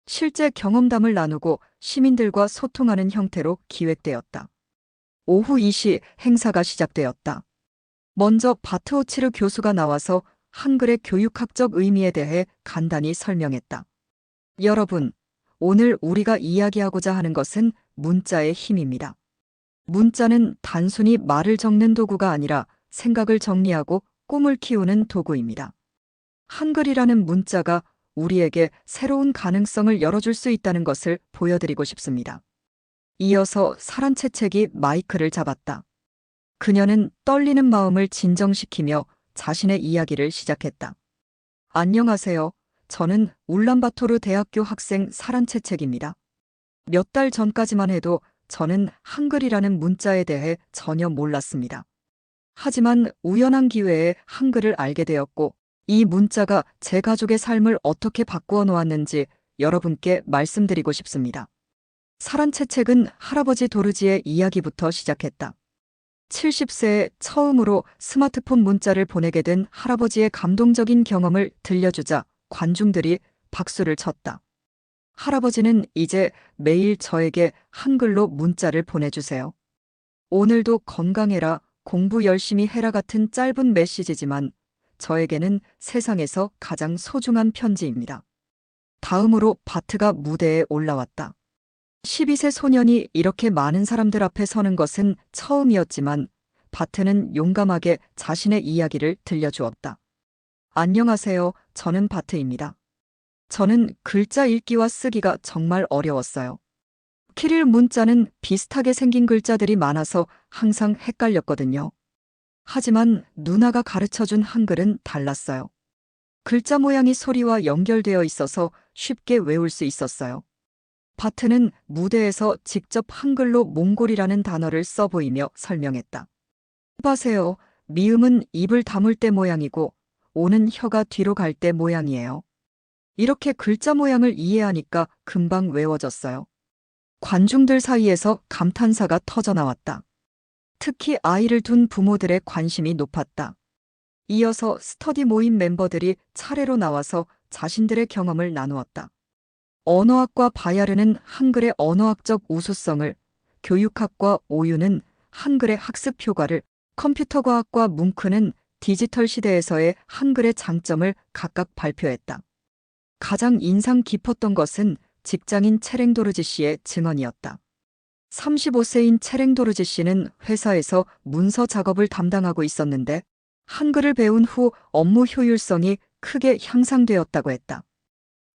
실제 경험담을 나누고 시민들과 소통하는 형태로 기획되었다. 오후 2시 행사가 시작되었다. 먼저 바트오치르 교수가 나와서 한글의 교육학적 의미에 대해 간단히 설명했다. 여러분, 오늘 우리가 이야기하고자 하는 것은 문자의 힘입니다. 문자는 단순히 말을 적는 도구가 아니라 생각을 정리하고 꿈을 키우는 도구입니다. 한글이라는 문자가 우리에게 새로운 가능성을 열어줄 수 있다는 것을 보여드리고 싶습니다. 이어서 사란채책이 마이크를 잡았다. 그녀는 떨리는 마음을 진정시키며 자신의 이야기를 시작했다. 안녕하세요. 저는 울란바토르 대학교 학생 사란채책입니다. 몇 달 전까지만 해도 저는 한글이라는 문자에 대해 전혀 몰랐습니다. 하지만 우연한 기회에 한글을 알게 되었고, 이 문자가 제 가족의 삶을 어떻게 바꾸어 놓았는지 여러분께 말씀드리고 싶습니다. 사란채책은 할아버지 도르지의 이야기부터 시작했다. 70세에 처음으로 스마트폰 문자를 보내게 된 할아버지의 감동적인 경험을 들려주자 관중들이 박수를 쳤다. 할아버지는 이제 매일 저에게 한글로 문자를 보내주세요. 오늘도 건강해라, 공부 열심히 해라 같은 짧은 메시지지만 저에게는 세상에서 가장 소중한 편지입니다. 다음으로 바트가 무대에 올라왔다. 12세 소년이 이렇게 많은 사람들 앞에 서는 것은 처음이었지만 바트는 용감하게 자신의 이야기를 들려주었다. 안녕하세요. 저는 바트입니다. 저는 글자 읽기와 쓰기가 정말 어려웠어요. 키릴 문자는 비슷하게 생긴 글자들이 많아서 항상 헷갈렸거든요. 하지만 누나가 가르쳐준 한글은 달랐어요. 글자 모양이 소리와 연결되어 있어서 쉽게 외울 수 있었어요. 바트는 무대에서 직접 한글로 몽골이라는 단어를 써 보이며 설명했다. 봐세요. 미음은 입을 다물 때 모양이고 오는 혀가 뒤로 갈 때 모양이에요. 이렇게 글자 모양을 이해하니까 금방 외워졌어요. 관중들 사이에서 감탄사가 터져나왔다. 특히 아이를 둔 부모들의 관심이 높았다. 이어서 스터디 모임 멤버들이 차례로 나와서 자신들의 경험을 나누었다. 언어학과 바야르는 한글의 언어학적 우수성을, 교육학과 오유는 한글의 학습 효과를, 컴퓨터과학과 뭉크는 디지털 시대에서의 한글의 장점을 각각 발표했다. 가장 인상 깊었던 것은 직장인 체랭도르지 씨의 증언이었다. 35세인 체랭도르지 씨는 회사에서 문서 작업을 담당하고 있었는데 한글을 배운 후 업무 효율성이 크게 향상되었다고 했다.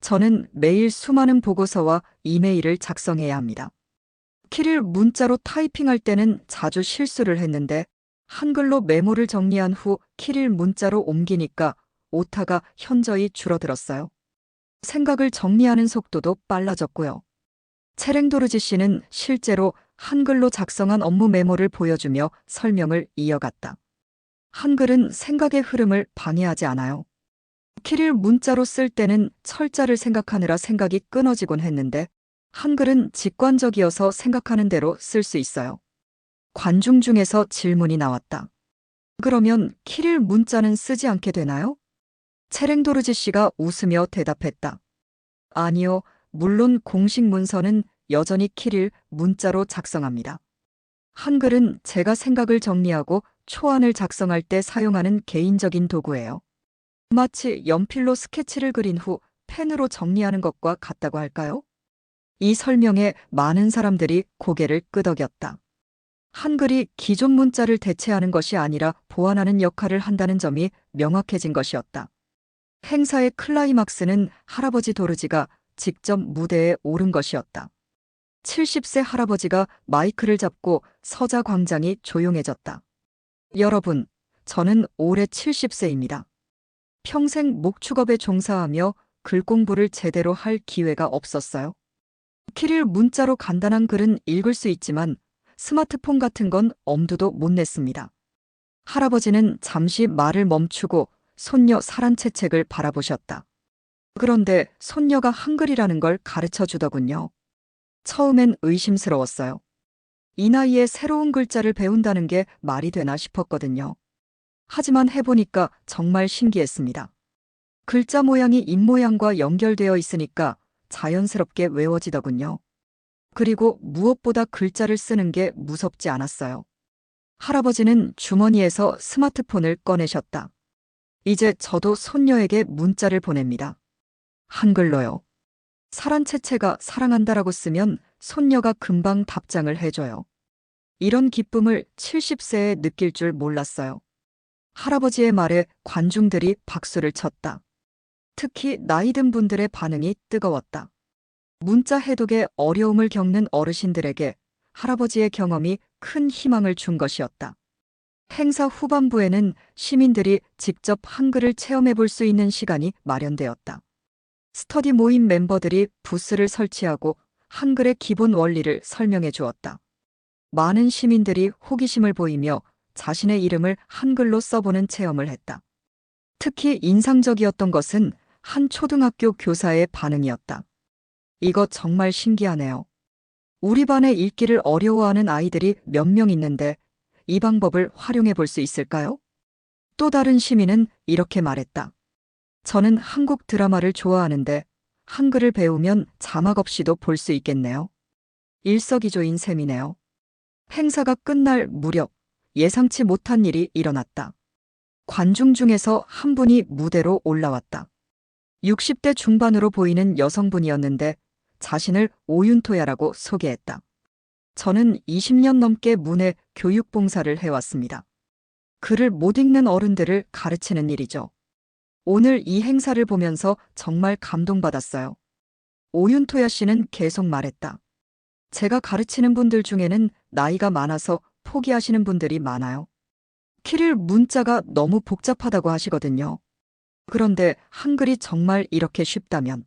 저는 매일 수많은 보고서와 이메일을 작성해야 합니다. 키릴 문자로 타이핑할 때는 자주 실수를 했는데 한글로 메모를 정리한 후 키릴 문자로 옮기니까 오타가 현저히 줄어들었어요. 생각을 정리하는 속도도 빨라졌고요. 체랭도르지 씨는 실제로 한글로 작성한 업무 메모를 보여주며 설명을 이어갔다. 한글은 생각의 흐름을 방해하지 않아요. 키릴 문자로 쓸 때는 철자를 생각하느라 생각이 끊어지곤 했는데 한글은 직관적이어서 생각하는 대로 쓸 수 있어요. 관중 중에서 질문이 나왔다. 그러면 키릴 문자는 쓰지 않게 되나요? 체랭도르지 씨가 웃으며 대답했다. 아니요, 물론 공식 문서는 여전히 키릴 문자로 작성합니다. 한글은 제가 생각을 정리하고 초안을 작성할 때 사용하는 개인적인 도구예요. 마치 연필로 스케치를 그린 후 펜으로 정리하는 것과 같다고 할까요? 이 설명에 많은 사람들이 고개를 끄덕였다. 한글이 기존 문자를 대체하는 것이 아니라 보완하는 역할을 한다는 점이 명확해진 것이었다. 행사의 클라이막스는 할아버지 도르지가 직접 무대에 오른 것이었다. 70세 할아버지가 마이크를 잡고 서자 광장이 조용해졌다. 여러분, 저는 올해 70세입니다. 평생 목축업에 종사하며 글 공부를 제대로 할 기회가 없었어요. 키릴 문자로 간단한 글은 읽을 수 있지만 스마트폰 같은 건 엄두도 못 냈습니다. 할아버지는 잠시 말을 멈추고 손녀 사란채책을 바라보셨다. 그런데 손녀가 한글이라는 걸 가르쳐 주더군요. 처음엔 의심스러웠어요. 이 나이에 새로운 글자를 배운다는 게 말이 되나 싶었거든요. 하지만 해보니까 정말 신기했습니다. 글자 모양이 입모양과 연결되어 있으니까 자연스럽게 외워지더군요. 그리고 무엇보다 글자를 쓰는 게 무섭지 않았어요. 할아버지는 주머니에서 스마트폰을 꺼내셨다. 이제 저도 손녀에게 문자를 보냅니다. 한글로요. 사란채채가 사랑한다라고 쓰면 손녀가 금방 답장을 해줘요. 이런 기쁨을 70세에 느낄 줄 몰랐어요. 할아버지의 말에 관중들이 박수를 쳤다. 특히 나이 든 분들의 반응이 뜨거웠다. 문자 해독에 어려움을 겪는 어르신들에게 할아버지의 경험이 큰 희망을 준 것이었다. 행사 후반부에는 시민들이 직접 한글을 체험해 볼 수 있는 시간이 마련되었다. 스터디 모임 멤버들이 부스를 설치하고 한글의 기본 원리를 설명해 주었다. 많은 시민들이 호기심을 보이며 자신의 이름을 한글로 써보는 체험을 했다. 특히 인상적이었던 것은 한 초등학교 교사의 반응이었다. 이거 정말 신기하네요. 우리 반에 읽기를 어려워하는 아이들이 몇 명 있는데 이 방법을 활용해 볼 수 있을까요? 또 다른 시민은 이렇게 말했다. 저는 한국 드라마를 좋아하는데 한글을 배우면 자막 없이도 볼 수 있겠네요. 일석이조인 셈이네요. 행사가 끝날 무렵 예상치 못한 일이 일어났다. 관중 중에서 한 분이 무대로 올라왔다. 60대 중반으로 보이는 여성분이었는데 자신을 오윤토야라고 소개했다. 저는 20년 넘게 문해 교육 봉사를 해왔습니다. 글을 못 읽는 어른들을 가르치는 일이죠. 오늘 이 행사를 보면서 정말 감동받았어요. 오윤토야 씨는 계속 말했다. 제가 가르치는 분들 중에는 나이가 많아서 포기하시는 분들이 많아요. 키릴 문자가 너무 복잡하다고 하시거든요. 그런데 한글이 정말 이렇게 쉽다면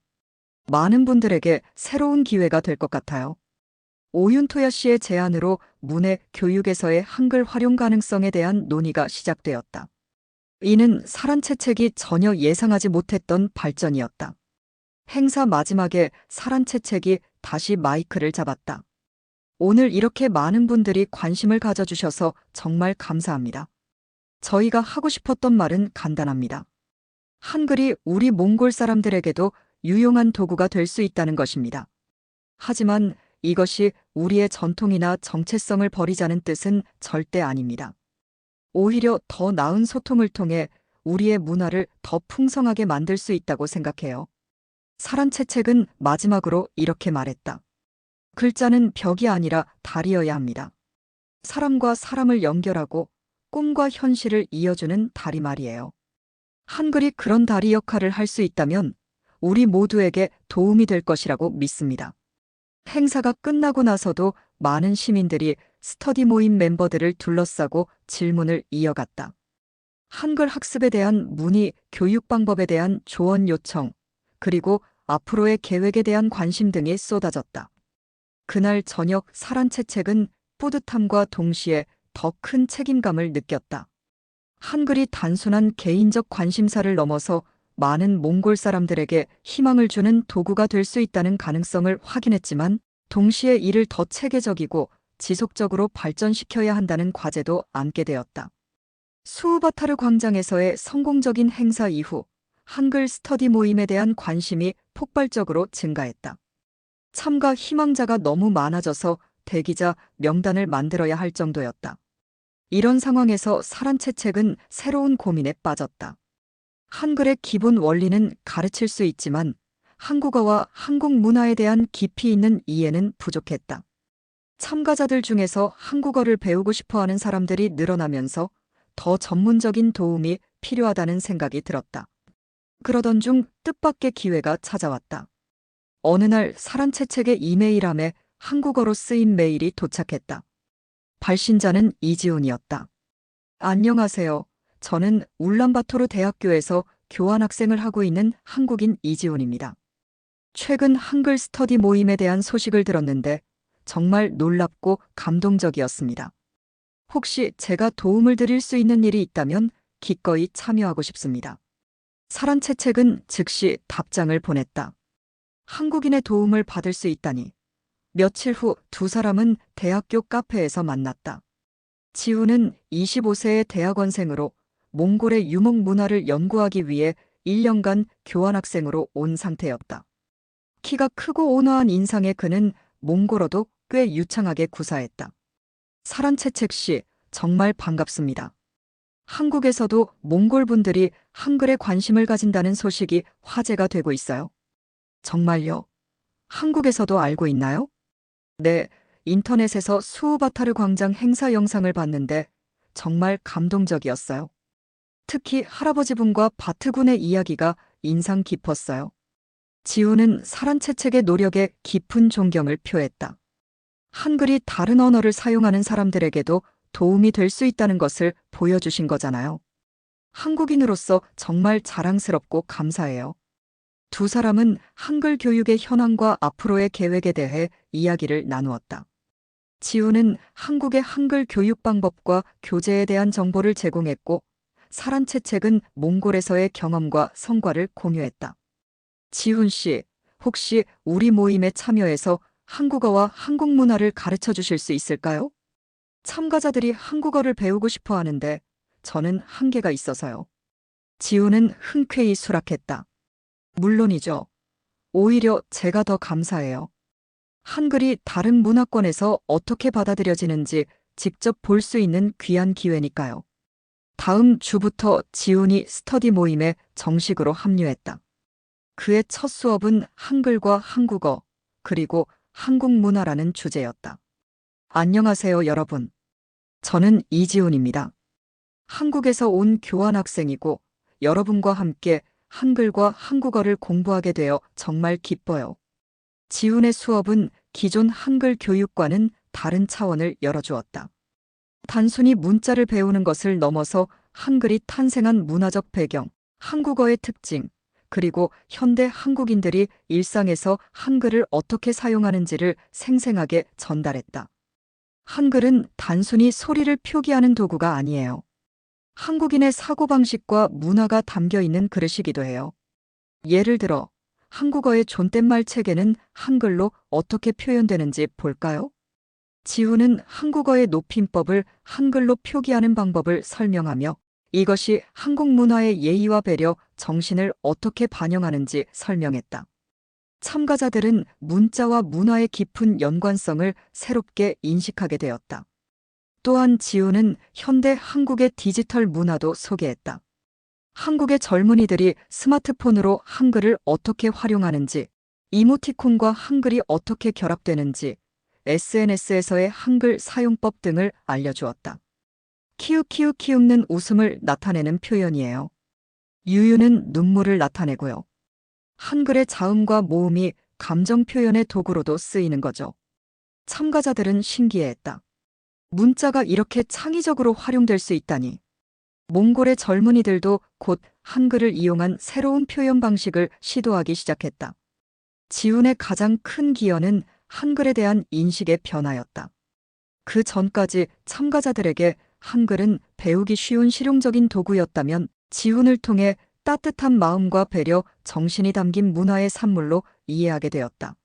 많은 분들에게 새로운 기회가 될 것 같아요. 오윤토야 씨의 제안으로 문해 교육에서의 한글 활용 가능성에 대한 논의가 시작되었다. 이는 사란채책이 전혀 예상하지 못했던 발전이었다. 행사 마지막에 사란채책이 다시 마이크를 잡았다. 오늘 이렇게 많은 분들이 관심을 가져주셔서 정말 감사합니다. 저희가 하고 싶었던 말은 간단합니다. 한글이 우리 몽골 사람들에게도 유용한 도구가 될 수 있다는 것입니다. 하지만 이것이 우리의 전통이나 정체성을 버리자는 뜻은 절대 아닙니다. 오히려 더 나은 소통을 통해 우리의 문화를 더 풍성하게 만들 수 있다고 생각해요. 사란채책은 마지막으로 이렇게 말했다. 글자는 벽이 아니라 다리여야 합니다. 사람과 사람을 연결하고 꿈과 현실을 이어주는 다리 말이에요. 한글이 그런 다리 역할을 할 수 있다면 우리 모두에게 도움이 될 것이라고 믿습니다. 행사가 끝나고 나서도 많은 시민들이 스터디 모임 멤버들을 둘러싸고 질문을 이어갔다. 한글 학습에 대한 문의, 교육 방법에 대한 조언 요청, 그리고 앞으로의 계획에 대한 관심 등이 쏟아졌다. 그날 저녁 사란채책은 뿌듯함과 동시에 더 큰 책임감을 느꼈다. 한글이 단순한 개인적 관심사를 넘어서 많은 몽골 사람들에게 희망을 주는 도구가 될 수 있다는 가능성을 확인했지만 동시에 이를 더 체계적이고 지속적으로 발전시켜야 한다는 과제도 안게 되었다. 수우바타르 광장에서의 성공적인 행사 이후 한글 스터디 모임에 대한 관심이 폭발적으로 증가했다. 참가 희망자가 너무 많아져서 대기자 명단을 만들어야 할 정도였다. 이런 상황에서 사란채책은 새로운 고민에 빠졌다. 한글의 기본 원리는 가르칠 수 있지만 한국어와 한국 문화에 대한 깊이 있는 이해는 부족했다. 참가자들 중에서 한국어를 배우고 싶어하는 사람들이 늘어나면서 더 전문적인 도움이 필요하다는 생각이 들었다. 그러던 중 뜻밖의 기회가 찾아왔다. 어느 날 사란채책의 이메일함에 한국어로 쓰인 메일이 도착했다. 발신자는 이지훈이었다. 안녕하세요. 저는 울란바토르 대학교에서 교환학생을 하고 있는 한국인 이지훈입니다. 최근 한글 스터디 모임에 대한 소식을 들었는데 정말 놀랍고 감동적이었습니다. 혹시 제가 도움을 드릴 수 있는 일이 있다면 기꺼이 참여하고 싶습니다. 사란채책은 즉시 답장을 보냈다. 한국인의 도움을 받을 수 있다니. 며칠 후 두 사람은 대학교 카페에서 만났다. 지훈은 25세의 대학원생으로 몽골의 유목 문화를 연구하기 위해 1년간 교환학생으로 온 상태였다. 키가 크고 온화한 인상의 그는 몽골어도 꽤 유창하게 구사했다. 사란채책 씨, 정말 반갑습니다. 한국에서도 몽골 분들이 한글에 관심을 가진다는 소식이 화제가 되고 있어요. 정말요? 한국에서도 알고 있나요? 네, 인터넷에서 수우바타르 광장 행사 영상을 봤는데 정말 감동적이었어요. 특히 할아버지분과 바트군의 이야기가 인상 깊었어요. 지우는 사란채책의 노력에 깊은 존경을 표했다. 한글이 다른 언어를 사용하는 사람들에게도 도움이 될 수 있다는 것을 보여주신 거잖아요. 한국인으로서 정말 자랑스럽고 감사해요. 두 사람은 한글 교육의 현황과 앞으로의 계획에 대해 이야기를 나누었다. 지우는 한국의 한글 교육 방법과 교재에 대한 정보를 제공했고, 사란채책은 몽골에서의 경험과 성과를 공유했다. 지훈 씨, 혹시 우리 모임에 참여해서 한국어와 한국 문화를 가르쳐 주실 수 있을까요? 참가자들이 한국어를 배우고 싶어 하는데 저는 한계가 있어서요. 지훈은 흔쾌히 수락했다. 물론이죠. 오히려 제가 더 감사해요. 한글이 다른 문화권에서 어떻게 받아들여지는지 직접 볼 수 있는 귀한 기회니까요. 다음 주부터 지훈이 스터디 모임에 정식으로 합류했다. 그의 첫 수업은 한글과 한국어, 그리고 한국 문화라는 주제였다. 안녕하세요, 여러분. 저는 이지훈입니다. 한국에서 온 교환학생이고 여러분과 함께 한글과 한국어를 공부하게 되어 정말 기뻐요. 지훈의 수업은 기존 한글 교육과는 다른 차원을 열어주었다. 단순히 문자를 배우는 것을 넘어서 한글이 탄생한 문화적 배경, 한국어의 특징, 그리고 현대 한국인들이 일상에서 한글을 어떻게 사용하는지를 생생하게 전달했다. 한글은 단순히 소리를 표기하는 도구가 아니에요. 한국인의 사고방식과 문화가 담겨 있는 그릇이기도 해요. 예를 들어, 한국어의 존댓말 체계는 한글로 어떻게 표현되는지 볼까요? 지훈은 한국어의 높임법을 한글로 표기하는 방법을 설명하며 이것이 한국 문화의 예의와 배려, 정신을 어떻게 반영하는지 설명했다. 참가자들은 문자와 문화의 깊은 연관성을 새롭게 인식하게 되었다. 또한 지훈은 현대 한국의 디지털 문화도 소개했다. 한국의 젊은이들이 스마트폰으로 한글을 어떻게 활용하는지, 이모티콘과 한글이 어떻게 결합되는지, SNS에서의 한글 사용법 등을 알려주었다. 키읔키읔키읔는 웃음을 나타내는 표현이에요. 유유는 눈물을 나타내고요. 한글의 자음과 모음이 감정 표현의 도구로도 쓰이는 거죠. 참가자들은 신기해했다. 문자가 이렇게 창의적으로 활용될 수 있다니. 몽골의 젊은이들도 곧 한글을 이용한 새로운 표현 방식을 시도하기 시작했다. 지훈의 가장 큰 기여는 한글에 대한 인식의 변화였다. 그 전까지 참가자들에게 한글은 배우기 쉬운 실용적인 도구였다면 지훈을 통해 따뜻한 마음과 배려, 정신이 담긴 문화의 산물로 이해하게 되었다.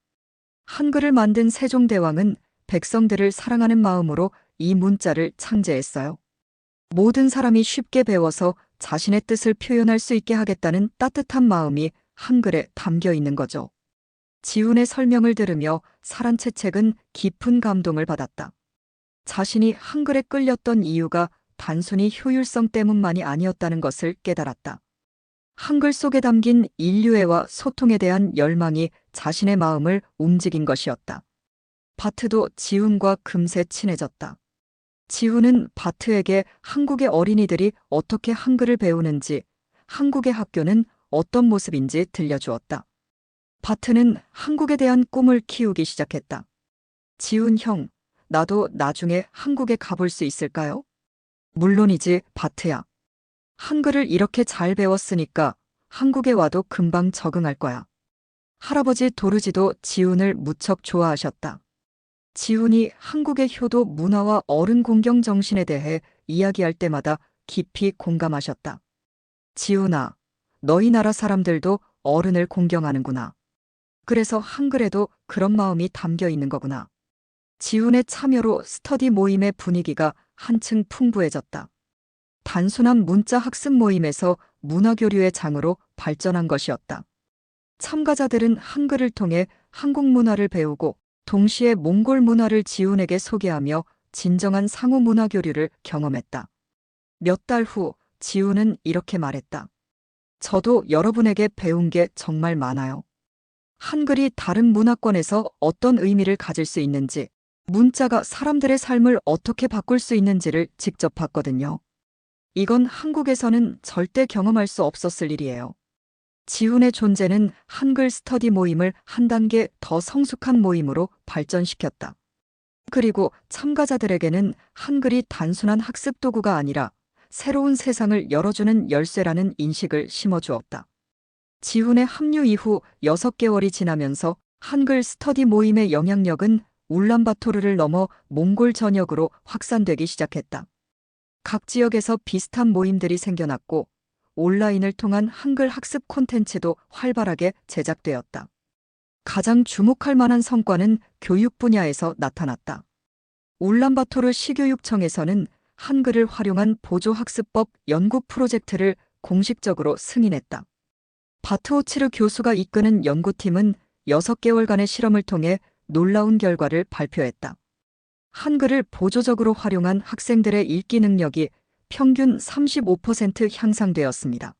한글을 만든 세종대왕은 백성들을 사랑하는 마음으로 이 문자를 창제했어요. 모든 사람이 쉽게 배워서 자신의 뜻을 표현할 수 있게 하겠다는 따뜻한 마음이 한글에 담겨 있는 거죠. 지훈의 설명을 들으며 사란채책은 깊은 감동을 받았다. 자신이 한글에 끌렸던 이유가 단순히 효율성 때문만이 아니었다는 것을 깨달았다. 한글 속에 담긴 인류애와 소통에 대한 열망이 자신의 마음을 움직인 것이었다. 바트도 지훈과 금세 친해졌다. 지훈은 바트에게 한국의 어린이들이 어떻게 한글을 배우는지, 한국의 학교는 어떤 모습인지 들려주었다. 바트는 한국에 대한 꿈을 키우기 시작했다. 지훈 형, 나도 나중에 한국에 가볼 수 있을까요? 물론이지, 바트야. 한글을 이렇게 잘 배웠으니까 한국에 와도 금방 적응할 거야. 할아버지 도르지도 지훈을 무척 좋아하셨다. 지훈이 한국의 효도 문화와 어른 공경 정신에 대해 이야기할 때마다 깊이 공감하셨다. 지훈아, 너희 나라 사람들도 어른을 공경하는구나. 그래서 한글에도 그런 마음이 담겨 있는 거구나. 지훈의 참여로 스터디 모임의 분위기가 한층 풍부해졌다. 단순한 문자 학습 모임에서 문화교류의 장으로 발전한 것이었다. 참가자들은 한글을 통해 한국 문화를 배우고 동시에 몽골 문화를 지훈에게 소개하며 진정한 상호 문화 교류를 경험했다. 몇 달 후 지훈은 이렇게 말했다. 저도 여러분에게 배운 게 정말 많아요. 한글이 다른 문화권에서 어떤 의미를 가질 수 있는지, 문자가 사람들의 삶을 어떻게 바꿀 수 있는지를 직접 봤거든요. 이건 한국에서는 절대 경험할 수 없었을 일이에요. 지훈의 존재는 한글 스터디 모임을 한 단계 더 성숙한 모임으로 발전시켰다. 그리고 참가자들에게는 한글이 단순한 학습 도구가 아니라 새로운 세상을 열어주는 열쇠라는 인식을 심어주었다. 지훈의 합류 이후 6개월이 지나면서 한글 스터디 모임의 영향력은 울란바토르를 넘어 몽골 전역으로 확산되기 시작했다. 각 지역에서 비슷한 모임들이 생겨났고 온라인을 통한 한글 학습 콘텐츠도 활발하게 제작되었다. 가장 주목할 만한 성과는 교육 분야에서 나타났다. 울란바토르 시교육청에서는 한글을 활용한 보조학습법 연구 프로젝트를 공식적으로 승인했다. 바트오치르 교수가 이끄는 연구팀은 6개월간의 실험을 통해 놀라운 결과를 발표했다. 한글을 보조적으로 활용한 학생들의 읽기 능력이 평균 35% 향상되었습니다.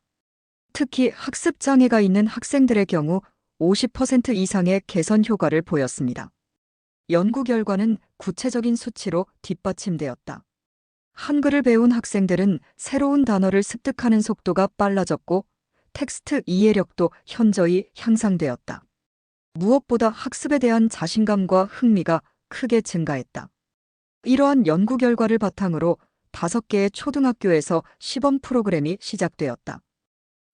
특히 학습 장애가 있는 학생들의 경우 50% 이상의 개선 효과를 보였습니다. 연구 결과는 구체적인 수치로 뒷받침되었다. 한글을 배운 학생들은 새로운 단어를 습득하는 속도가 빨라졌고 텍스트 이해력도 현저히 향상되었다. 무엇보다 학습에 대한 자신감과 흥미가 크게 증가했다. 이러한 연구 결과를 바탕으로 5개의 초등학교에서 시범 프로그램이 시작되었다.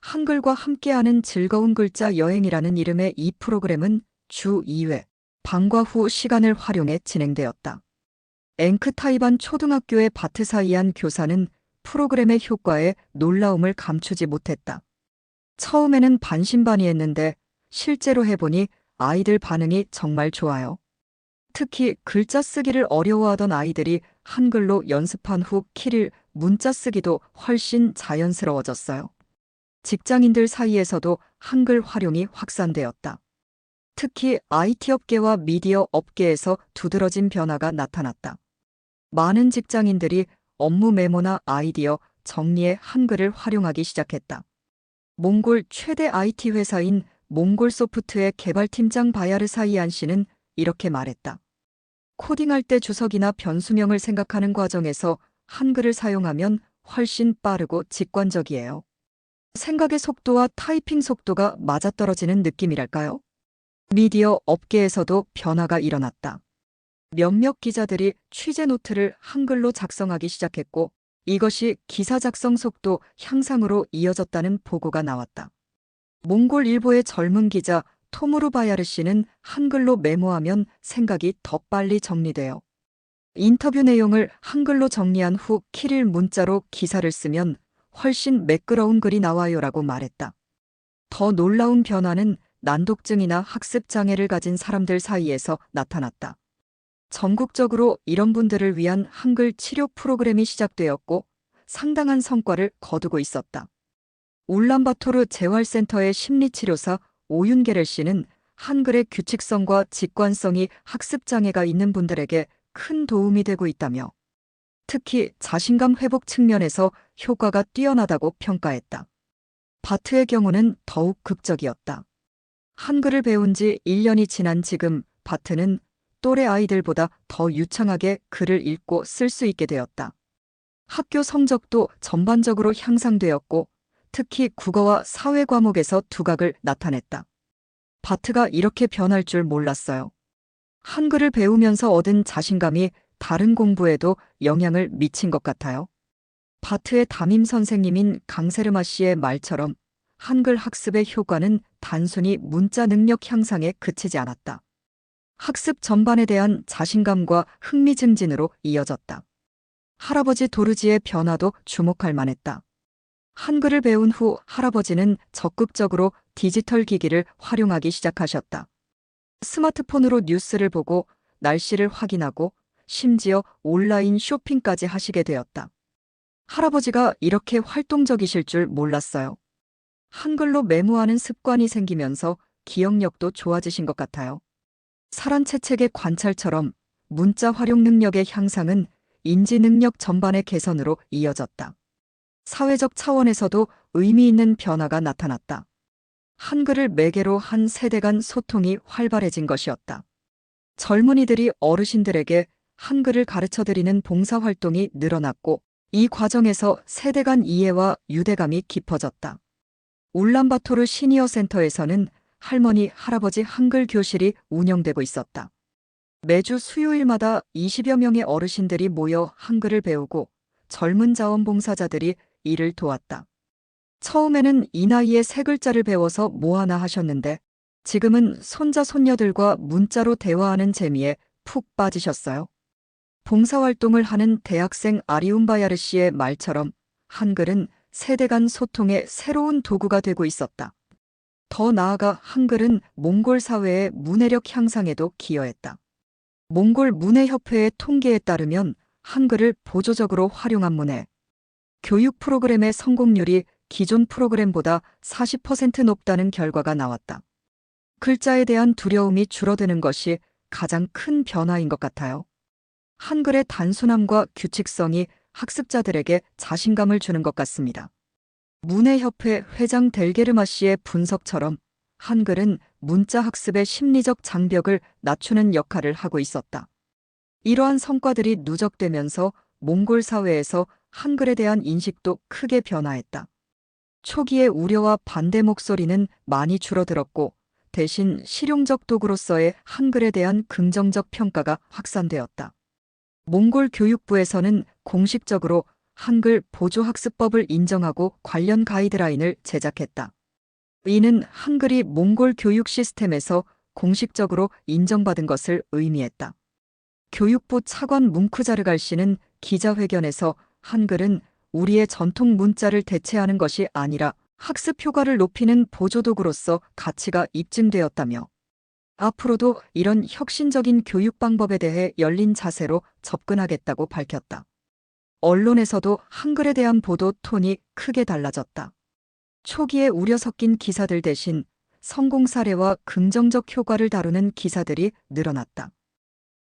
한글과 함께하는 즐거운 글자 여행이라는 이름의 이 프로그램은 주 2회, 방과 후 시간을 활용해 진행되었다. 앵크타이반 초등학교의 바트사이안 교사는 프로그램의 효과에 놀라움을 감추지 못했다. 처음에는 반신반의했는데 실제로 해보니 아이들 반응이 정말 좋아요. 특히 글자 쓰기를 어려워하던 아이들이 한글로 연습한 후 키릴 문자 쓰기도 훨씬 자연스러워졌어요. 직장인들 사이에서도 한글 활용이 확산되었다. 특히 IT 업계와 미디어 업계에서 두드러진 변화가 나타났다. 많은 직장인들이 업무 메모나 아이디어 정리에 한글을 활용하기 시작했다. 몽골 최대 IT 회사인 몽골소프트의 개발팀장 바야르사이안 씨는 이렇게 말했다. 코딩할 때 주석이나 변수명을 생각하는 과정에서 한글을 사용하면 훨씬 빠르고 직관적이에요. 생각의 속도와 타이핑 속도가 맞아떨어지는 느낌이랄까요? 미디어 업계에서도 변화가 일어났다. 몇몇 기자들이 취재 노트를 한글로 작성하기 시작했고 이것이 기사 작성 속도 향상으로 이어졌다는 보고가 나왔다. 몽골 일보의 젊은 기자 토무르 바야르 씨는 한글로 메모하면 생각이 더 빨리 정리돼요. 인터뷰 내용을 한글로 정리한 후 키릴 문자로 기사를 쓰면 훨씬 매끄러운 글이 나와요라고 말했다. 더 놀라운 변화는 난독증이나 학습 장애를 가진 사람들 사이에서 나타났다. 전국적으로 이런 분들을 위한 한글 치료 프로그램이 시작되었고 상당한 성과를 거두고 있었다. 울란바토르 재활센터의 심리치료사 오윤게렐 씨는 한글의 규칙성과 직관성이 학습 장애가 있는 분들에게 큰 도움이 되고 있다며 특히 자신감 회복 측면에서 효과가 뛰어나다고 평가했다. 바트의 경우는 더욱 극적이었다. 한글을 배운 지 1년이 지난 지금 바트는 또래 아이들보다 더 유창하게 글을 읽고 쓸 수 있게 되었다. 학교 성적도 전반적으로 향상되었고 특히 국어와 사회 과목에서 두각을 나타냈다. 바트가 이렇게 변할 줄 몰랐어요. 한글을 배우면서 얻은 자신감이 다른 공부에도 영향을 미친 것 같아요. 바트의 담임 선생님인 강세르마 씨의 말처럼 한글 학습의 효과는 단순히 문자 능력 향상에 그치지 않았다. 학습 전반에 대한 자신감과 흥미 증진으로 이어졌다. 할아버지 도르지의 변화도 주목할 만했다. 한글을 배운 후 할아버지는 적극적으로 디지털 기기를 활용하기 시작하셨다. 스마트폰으로 뉴스를 보고 날씨를 확인하고 심지어 온라인 쇼핑까지 하시게 되었다. 할아버지가 이렇게 활동적이실 줄 몰랐어요. 한글로 메모하는 습관이 생기면서 기억력도 좋아지신 것 같아요. 사란채책의 관찰처럼 문자 활용 능력의 향상은 인지 능력 전반의 개선으로 이어졌다. 사회적 차원에서도 의미 있는 변화가 나타났다. 한글을 매개로 한 세대 간 소통이 활발해진 것이었다. 젊은이들이 어르신들에게 한글을 가르쳐드리는 봉사활동이 늘어났고 이 과정에서 세대 간 이해와 유대감이 깊어졌다. 울란바토르 시니어 센터에서는 할머니, 할아버지 한글 교실이 운영되고 있었다. 매주 수요일마다 20여 명의 어르신들이 모여 한글을 배우고 젊은 자원봉사자들이 이를 도왔다. 처음에는 이 나이에 세 글자를 배워서 뭐하나 하셨는데 지금은 손자, 손녀들과 문자로 대화하는 재미에 푹 빠지셨어요. 봉사활동을 하는 대학생 아리움바야르 씨의 말처럼 한글은 세대 간 소통의 새로운 도구가 되고 있었다. 더 나아가 한글은 몽골 사회의 문해력 향상에도 기여했다. 몽골 문해협회의 통계에 따르면 한글을 보조적으로 활용한 문해, 교육 프로그램의 성공률이 기존 프로그램보다 40% 높다는 결과가 나왔다. 글자에 대한 두려움이 줄어드는 것이 가장 큰 변화인 것 같아요. 한글의 단순함과 규칙성이 학습자들에게 자신감을 주는 것 같습니다. 문해협회 회장 델게르마 씨의 분석처럼 한글은 문자 학습의 심리적 장벽을 낮추는 역할을 하고 있었다. 이러한 성과들이 누적되면서 몽골 사회에서 한글에 대한 인식도 크게 변화했다. 초기의 우려와 반대 목소리는 많이 줄어들었고 대신 실용적 도구로서의 한글에 대한 긍정적 평가가 확산되었다. 몽골 교육부에서는 공식적으로 한글 보조학습법을 인정하고 관련 가이드라인을 제작했다. 이는 한글이 몽골 교육 시스템에서 공식적으로 인정받은 것을 의미했다. 교육부 차관 뭉크자르갈 씨는 기자회견에서 한글은 우리의 전통 문자를 대체하는 것이 아니라 학습 효과를 높이는 보조도구로서 가치가 입증되었다며 앞으로도 이런 혁신적인 교육 방법에 대해 열린 자세로 접근하겠다고 밝혔다. 언론에서도 한글에 대한 보도 톤이 크게 달라졌다. 초기에 우려 섞인 기사들 대신 성공 사례와 긍정적 효과를 다루는 기사들이 늘어났다.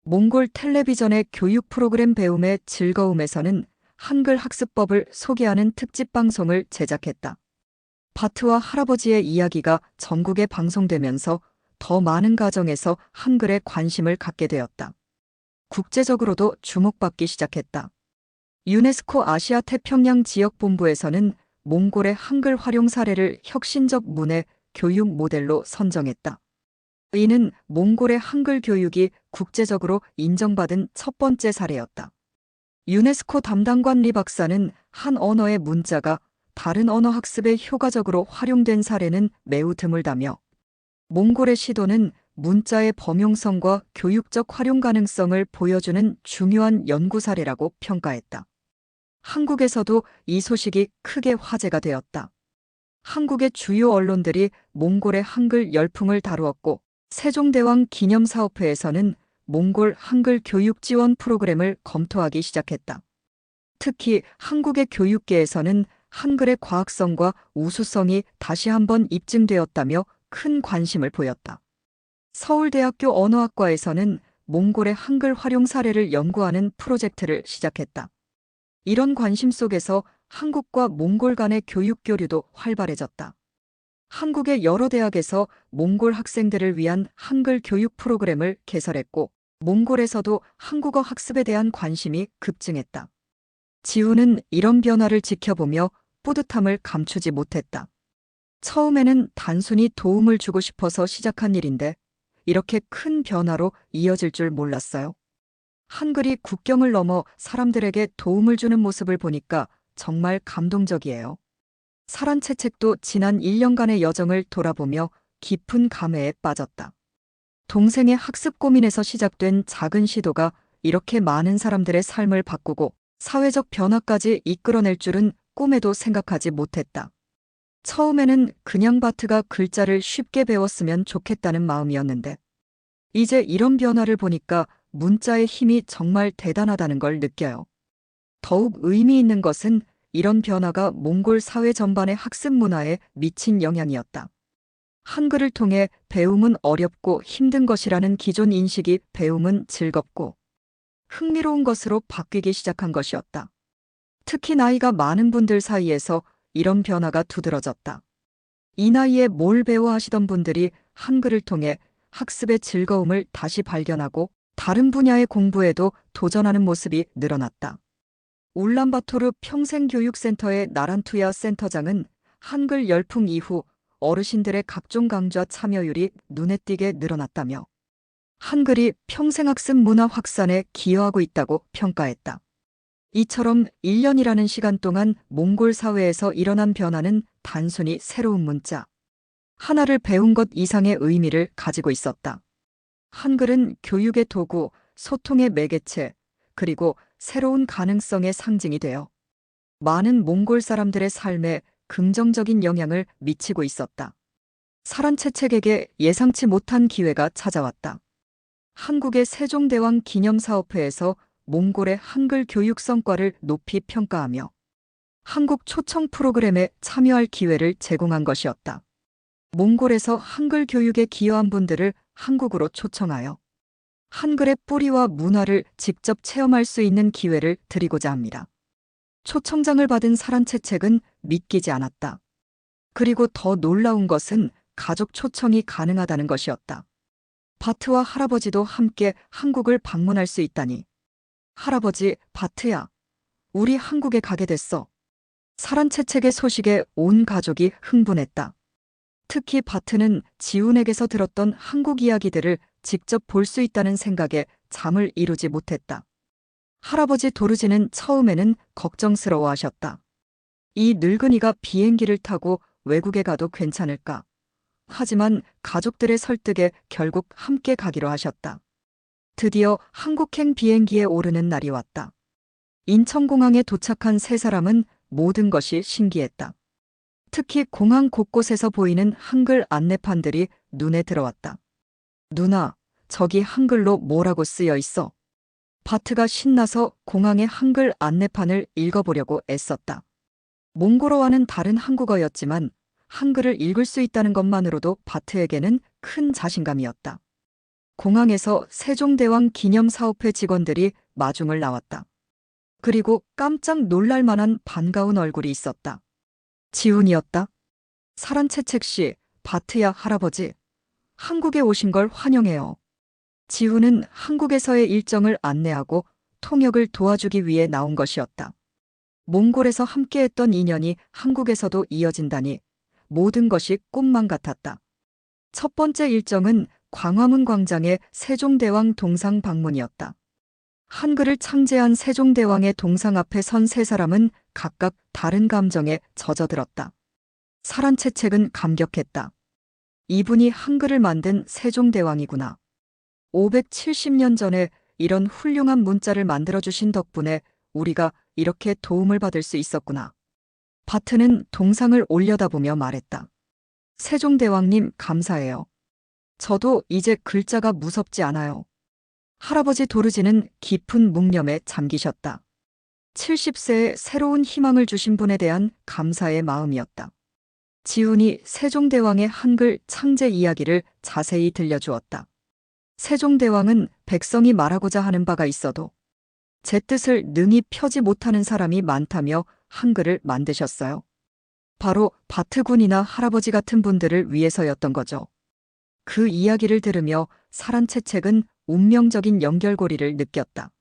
몽골 텔레비전의 교육 프로그램 배움의 즐거움에서는 한글 학습법을 소개하는 특집 방송을 제작했다. 바트와 할아버지의 이야기가 전국에 방송되면서 더 많은 가정에서 한글에 관심을 갖게 되었다. 국제적으로도 주목받기 시작했다. 유네스코 아시아 태평양 지역본부에서는 몽골의 한글 활용 사례를 혁신적 문해 교육 모델로 선정했다. 이는 몽골의 한글 교육이 국제적으로 인정받은 첫 번째 사례였다. 유네스코 담당관 리 박사는 한 언어의 문자가 다른 언어 학습에 효과적으로 활용된 사례는 매우 드물다며 몽골의 시도는 문자의 범용성과 교육적 활용 가능성을 보여주는 중요한 연구 사례라고 평가했다. 한국에서도 이 소식이 크게 화제가 되었다. 한국의 주요 언론들이 몽골의 한글 열풍을 다루었고 세종대왕 기념사업회에서는 몽골 한글 교육 지원 프로그램을 검토하기 시작했다. 특히 한국의 교육계에서는 한글의 과학성과 우수성이 다시 한번 입증되었다며 큰 관심을 보였다. 서울대학교 언어학과에서는 몽골의 한글 활용 사례를 연구하는 프로젝트를 시작했다. 이런 관심 속에서 한국과 몽골 간의 교육 교류도 활발해졌다. 한국의 여러 대학에서 몽골 학생들을 위한 한글 교육 프로그램을 개설했고 몽골에서도 한국어 학습에 대한 관심이 급증했다. 지우는 이런 변화를 지켜보며 뿌듯함을 감추지 못했다. 처음에는 단순히 도움을 주고 싶어서 시작한 일인데 이렇게 큰 변화로 이어질 줄 몰랐어요. 한글이 국경을 넘어 사람들에게 도움을 주는 모습을 보니까 정말 감동적이에요. 사란채책도 지난 1년간의 여정을 돌아보며 깊은 감회에 빠졌다. 동생의 학습 고민에서 시작된 작은 시도가 이렇게 많은 사람들의 삶을 바꾸고 사회적 변화까지 이끌어낼 줄은 꿈에도 생각하지 못했다. 처음에는 그냥 바트가 글자를 쉽게 배웠으면 좋겠다는 마음이었는데 이제 이런 변화를 보니까 문자의 힘이 정말 대단하다는 걸 느껴요. 더욱 의미 있는 것은 이런 변화가 몽골 사회 전반의 학습 문화에 미친 영향이었다. 한글을 통해 배움은 어렵고 힘든 것이라는 기존 인식이 배움은 즐겁고 흥미로운 것으로 바뀌기 시작한 것이었다. 특히 나이가 많은 분들 사이에서 이런 변화가 두드러졌다. 이 나이에 뭘 배워 하시던 분들이 한글을 통해 학습의 즐거움을 다시 발견하고 다른 분야의 공부에도 도전하는 모습이 늘어났다. 울란바토르 평생교육센터의 나란투야 센터장은 한글 열풍 이후 어르신들의 각종 강좌 참여율이 눈에 띄게 늘어났다며 한글이 평생학습 문화 확산에 기여하고 있다고 평가했다. 이처럼 1년이라는 시간 동안 몽골 사회에서 일어난 변화는 단순히 새로운 문자 하나를 배운 것 이상의 의미를 가지고 있었다. 한글은 교육의 도구, 소통의 매개체, 그리고 새로운 가능성의 상징이 되어 많은 몽골 사람들의 삶에 긍정적인 영향을 미치고 있었다. 사란체책에게 예상치 못한 기회가 찾아왔다. 한국의 세종대왕 기념사업회에서 몽골의 한글 교육 성과를 높이 평가하며 한국 초청 프로그램에 참여할 기회를 제공한 것이었다. 몽골에서 한글 교육에 기여한 분들을 한국으로 초청하여 한글의 뿌리와 문화를 직접 체험할 수 있는 기회를 드리고자 합니다. 초청장을 받은 사란체책은 믿기지 않았다. 그리고 더 놀라운 것은 가족 초청이 가능하다는 것이었다. 바트와 할아버지도 함께 한국을 방문할 수 있다니. 할아버지, 바트야. 우리 한국에 가게 됐어. 사란체책의 소식에 온 가족이 흥분했다. 특히 바트는 지훈에게서 들었던 한국 이야기들을 직접 볼 수 있다는 생각에 잠을 이루지 못했다. 할아버지 도르지는 처음에는 걱정스러워하셨다. 이 늙은이가 비행기를 타고 외국에 가도 괜찮을까? 하지만 가족들의 설득에 결국 함께 가기로 하셨다. 드디어 한국행 비행기에 오르는 날이 왔다. 인천공항에 도착한 세 사람은 모든 것이 신기했다. 특히 공항 곳곳에서 보이는 한글 안내판들이 눈에 들어왔다. 누나, 저기 한글로 뭐라고 쓰여 있어? 바트가 신나서 공항의 한글 안내판을 읽어보려고 애썼다. 몽골어와는 다른 한국어였지만 한글을 읽을 수 있다는 것만으로도 바트에게는 큰 자신감이었다. 공항에서 세종대왕 기념사업회 직원들이 마중을 나왔다. 그리고 깜짝 놀랄 만한 반가운 얼굴이 있었다. 지훈이었다. 사란체책 씨, 바트야 할아버지. 한국에 오신 걸 환영해요. 지훈은 한국에서의 일정을 안내하고 통역을 도와주기 위해 나온 것이었다. 몽골에서 함께했던 인연이 한국에서도 이어진다니 모든 것이 꿈만 같았다. 첫 번째 일정은 광화문 광장의 세종대왕 동상 방문이었다. 한글을 창제한 세종대왕의 동상 앞에 선 세 사람은 각각 다른 감정에 젖어들었다. 사란체책은 감격했다. 이분이 한글을 만든 세종대왕이구나. 570년 전에 이런 훌륭한 문자를 만들어주신 덕분에 우리가 이렇게 도움을 받을 수 있었구나. 바트는 동상을 올려다보며 말했다. 세종대왕님 감사해요. 저도 이제 글자가 무섭지 않아요. 할아버지 도르지는 깊은 묵념에 잠기셨다. 70세에 새로운 희망을 주신 분에 대한 감사의 마음이었다. 지훈이 세종대왕의 한글 창제 이야기를 자세히 들려주었다. 세종대왕은 백성이 말하고자 하는 바가 있어도 제 뜻을 능히 펴지 못하는 사람이 많다며 한글을 만드셨어요. 바로 바트군이나 할아버지 같은 분들을 위해서였던 거죠. 그 이야기를 들으며 사란체책은 운명적인 연결고리를 느꼈다.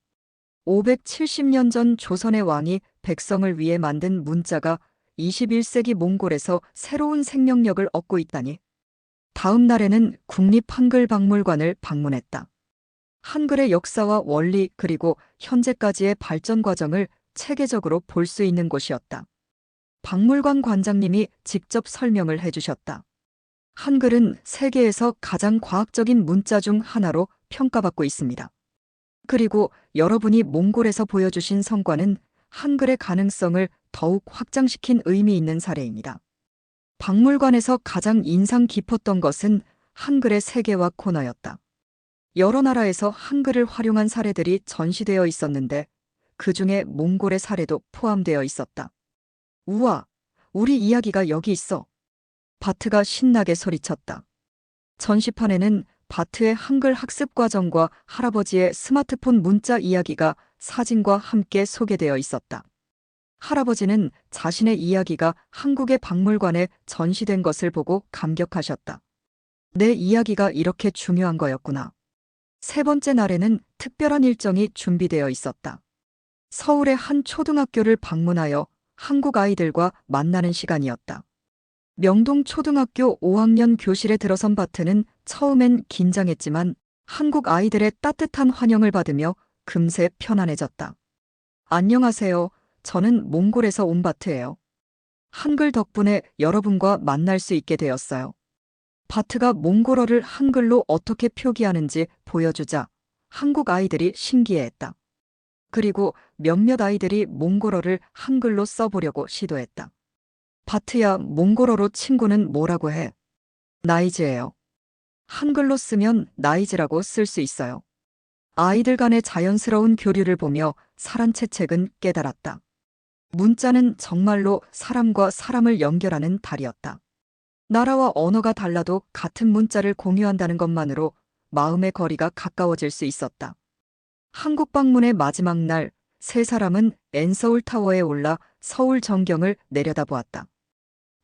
570년 전 조선의 왕이 백성을 위해 만든 문자가 21세기 몽골에서 새로운 생명력을 얻고 있다니. 다음 날에는 국립한글박물관을 방문했다. 한글의 역사와 원리 그리고 현재까지의 발전 과정을 체계적으로 볼 수 있는 곳이었다. 박물관 관장님이 직접 설명을 해주셨다. 한글은 세계에서 가장 과학적인 문자 중 하나로 평가받고 있습니다. 그리고 여러분이 몽골에서 보여주신 성과는 한글의 가능성을 더욱 확장시킨 의미 있는 사례입니다. 박물관에서 가장 인상 깊었던 것은 한글의 세계화 코너였다. 여러 나라에서 한글을 활용한 사례들이 전시되어 있었는데 그 중에 몽골의 사례도 포함되어 있었다. 우와, 우리 이야기가 여기 있어. 바트가 신나게 소리쳤다. 전시판에는 바트의 한글 학습 과정과 할아버지의 스마트폰 문자 이야기가 사진과 함께 소개되어 있었다. 할아버지는 자신의 이야기가 한국의 박물관에 전시된 것을 보고 감격하셨다. 내 이야기가 이렇게 중요한 거였구나. 세 번째 날에는 특별한 일정이 준비되어 있었다. 서울의 한 초등학교를 방문하여 한국 아이들과 만나는 시간이었다. 명동 초등학교 5학년 교실에 들어선 바트는 처음엔 긴장했지만 한국 아이들의 따뜻한 환영을 받으며 금세 편안해졌다. 안녕하세요. 저는 몽골에서 온 바트예요. 한글 덕분에 여러분과 만날 수 있게 되었어요. 바트가 몽골어를 한글로 어떻게 표기하는지 보여주자 한국 아이들이 신기해했다. 그리고 몇몇 아이들이 몽골어를 한글로 써보려고 시도했다. 바트야, 몽골어로 친구는 뭐라고 해? 나이즈예요. 한글로 쓰면 나이즈라고 쓸 수 있어요. 아이들 간의 자연스러운 교류를 보며 사란채책은 깨달았다. 문자는 정말로 사람과 사람을 연결하는 달이었다. 나라와 언어가 달라도 같은 문자를 공유한다는 것만으로 마음의 거리가 가까워질 수 있었다. 한국 방문의 마지막 날, 세 사람은 엔서울타워에 올라 서울 전경을 내려다보았다.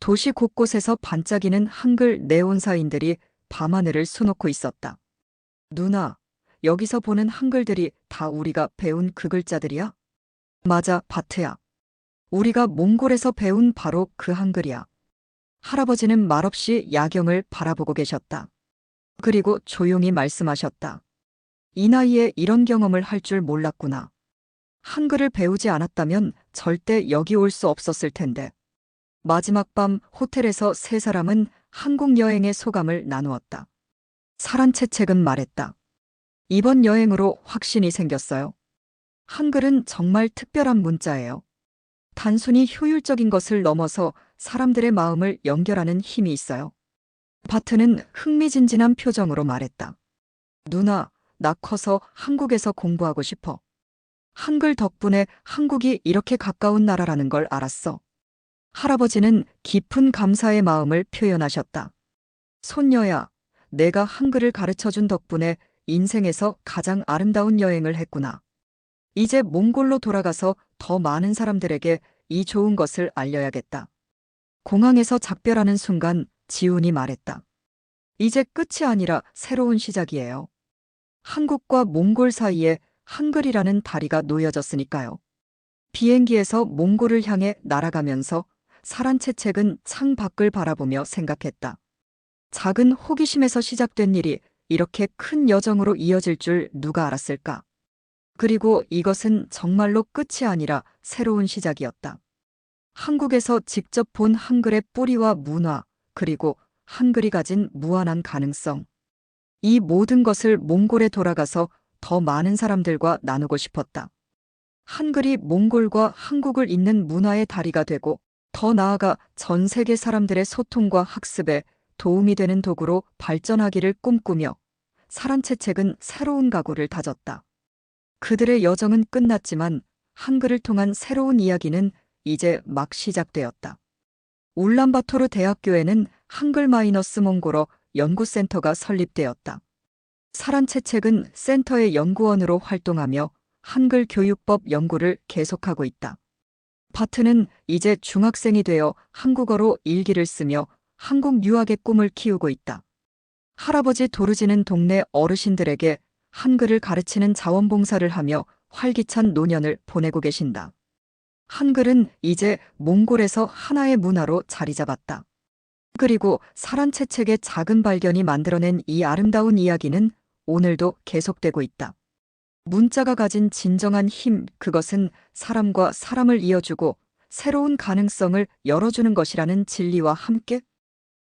도시 곳곳에서 반짝이는 한글 네온사인들이 밤하늘을 수놓고 있었다. 누나, 여기서 보는 한글들이 다 우리가 배운 그 글자들이야? 맞아, 바트야. 우리가 몽골에서 배운 바로 그 한글이야. 할아버지는 말없이 야경을 바라보고 계셨다. 그리고 조용히 말씀하셨다. 이 나이에 이런 경험을 할 줄 몰랐구나. 한글을 배우지 않았다면 절대 여기 올 수 없었을 텐데. 마지막 밤 호텔에서 세 사람은 한국 여행의 소감을 나누었다. 사란채책은 말했다. 이번 여행으로 확신이 생겼어요. 한글은 정말 특별한 문자예요. 단순히 효율적인 것을 넘어서 사람들의 마음을 연결하는 힘이 있어요. 바트는 흥미진진한 표정으로 말했다. 누나, 나 커서 한국에서 공부하고 싶어. 한글 덕분에 한국이 이렇게 가까운 나라라는 걸 알았어. 할아버지는 깊은 감사의 마음을 표현하셨다. 손녀야, 내가 한글을 가르쳐준 덕분에 인생에서 가장 아름다운 여행을 했구나. 이제 몽골로 돌아가서 더 많은 사람들에게 이 좋은 것을 알려야겠다. 공항에서 작별하는 순간 지훈이 말했다. 이제 끝이 아니라 새로운 시작이에요. 한국과 몽골 사이에 한글이라는 다리가 놓여졌으니까요. 비행기에서 몽골을 향해 날아가면서 사란채책은 창 밖을 바라보며 생각했다. 작은 호기심에서 시작된 일이 이렇게 큰 여정으로 이어질 줄 누가 알았을까? 그리고 이것은 정말로 끝이 아니라 새로운 시작이었다. 한국에서 직접 본 한글의 뿌리와 문화, 그리고 한글이 가진 무한한 가능성. 이 모든 것을 몽골에 돌아가서 더 많은 사람들과 나누고 싶었다. 한글이 몽골과 한국을 잇는 문화의 다리가 되고 더 나아가 전 세계 사람들의 소통과 학습에 도움이 되는 도구로 발전하기를 꿈꾸며 사란채책은 새로운 각오를 다졌다. 그들의 여정은 끝났지만 한글을 통한 새로운 이야기는 이제 막 시작되었다. 울란바토르 대학교에는 한글 마이너스 몽골어 연구센터가 설립되었다. 사란채책은 센터의 연구원으로 활동하며 한글 교육법 연구를 계속하고 있다. 바트는 이제 중학생이 되어 한국어로 일기를 쓰며 한국 유학의 꿈을 키우고 있다. 할아버지 도르지는 동네 어르신들에게 한글을 가르치는 자원봉사를 하며 활기찬 노년을 보내고 계신다. 한글은 이제 몽골에서 하나의 문화로 자리 잡았다. 그리고 사란채책의 작은 발견이 만들어낸 이 아름다운 이야기는 오늘도 계속되고 있다. 문자가 가진 진정한 힘, 그것은 사람과 사람을 이어주고 새로운 가능성을 열어주는 것이라는 진리와 함께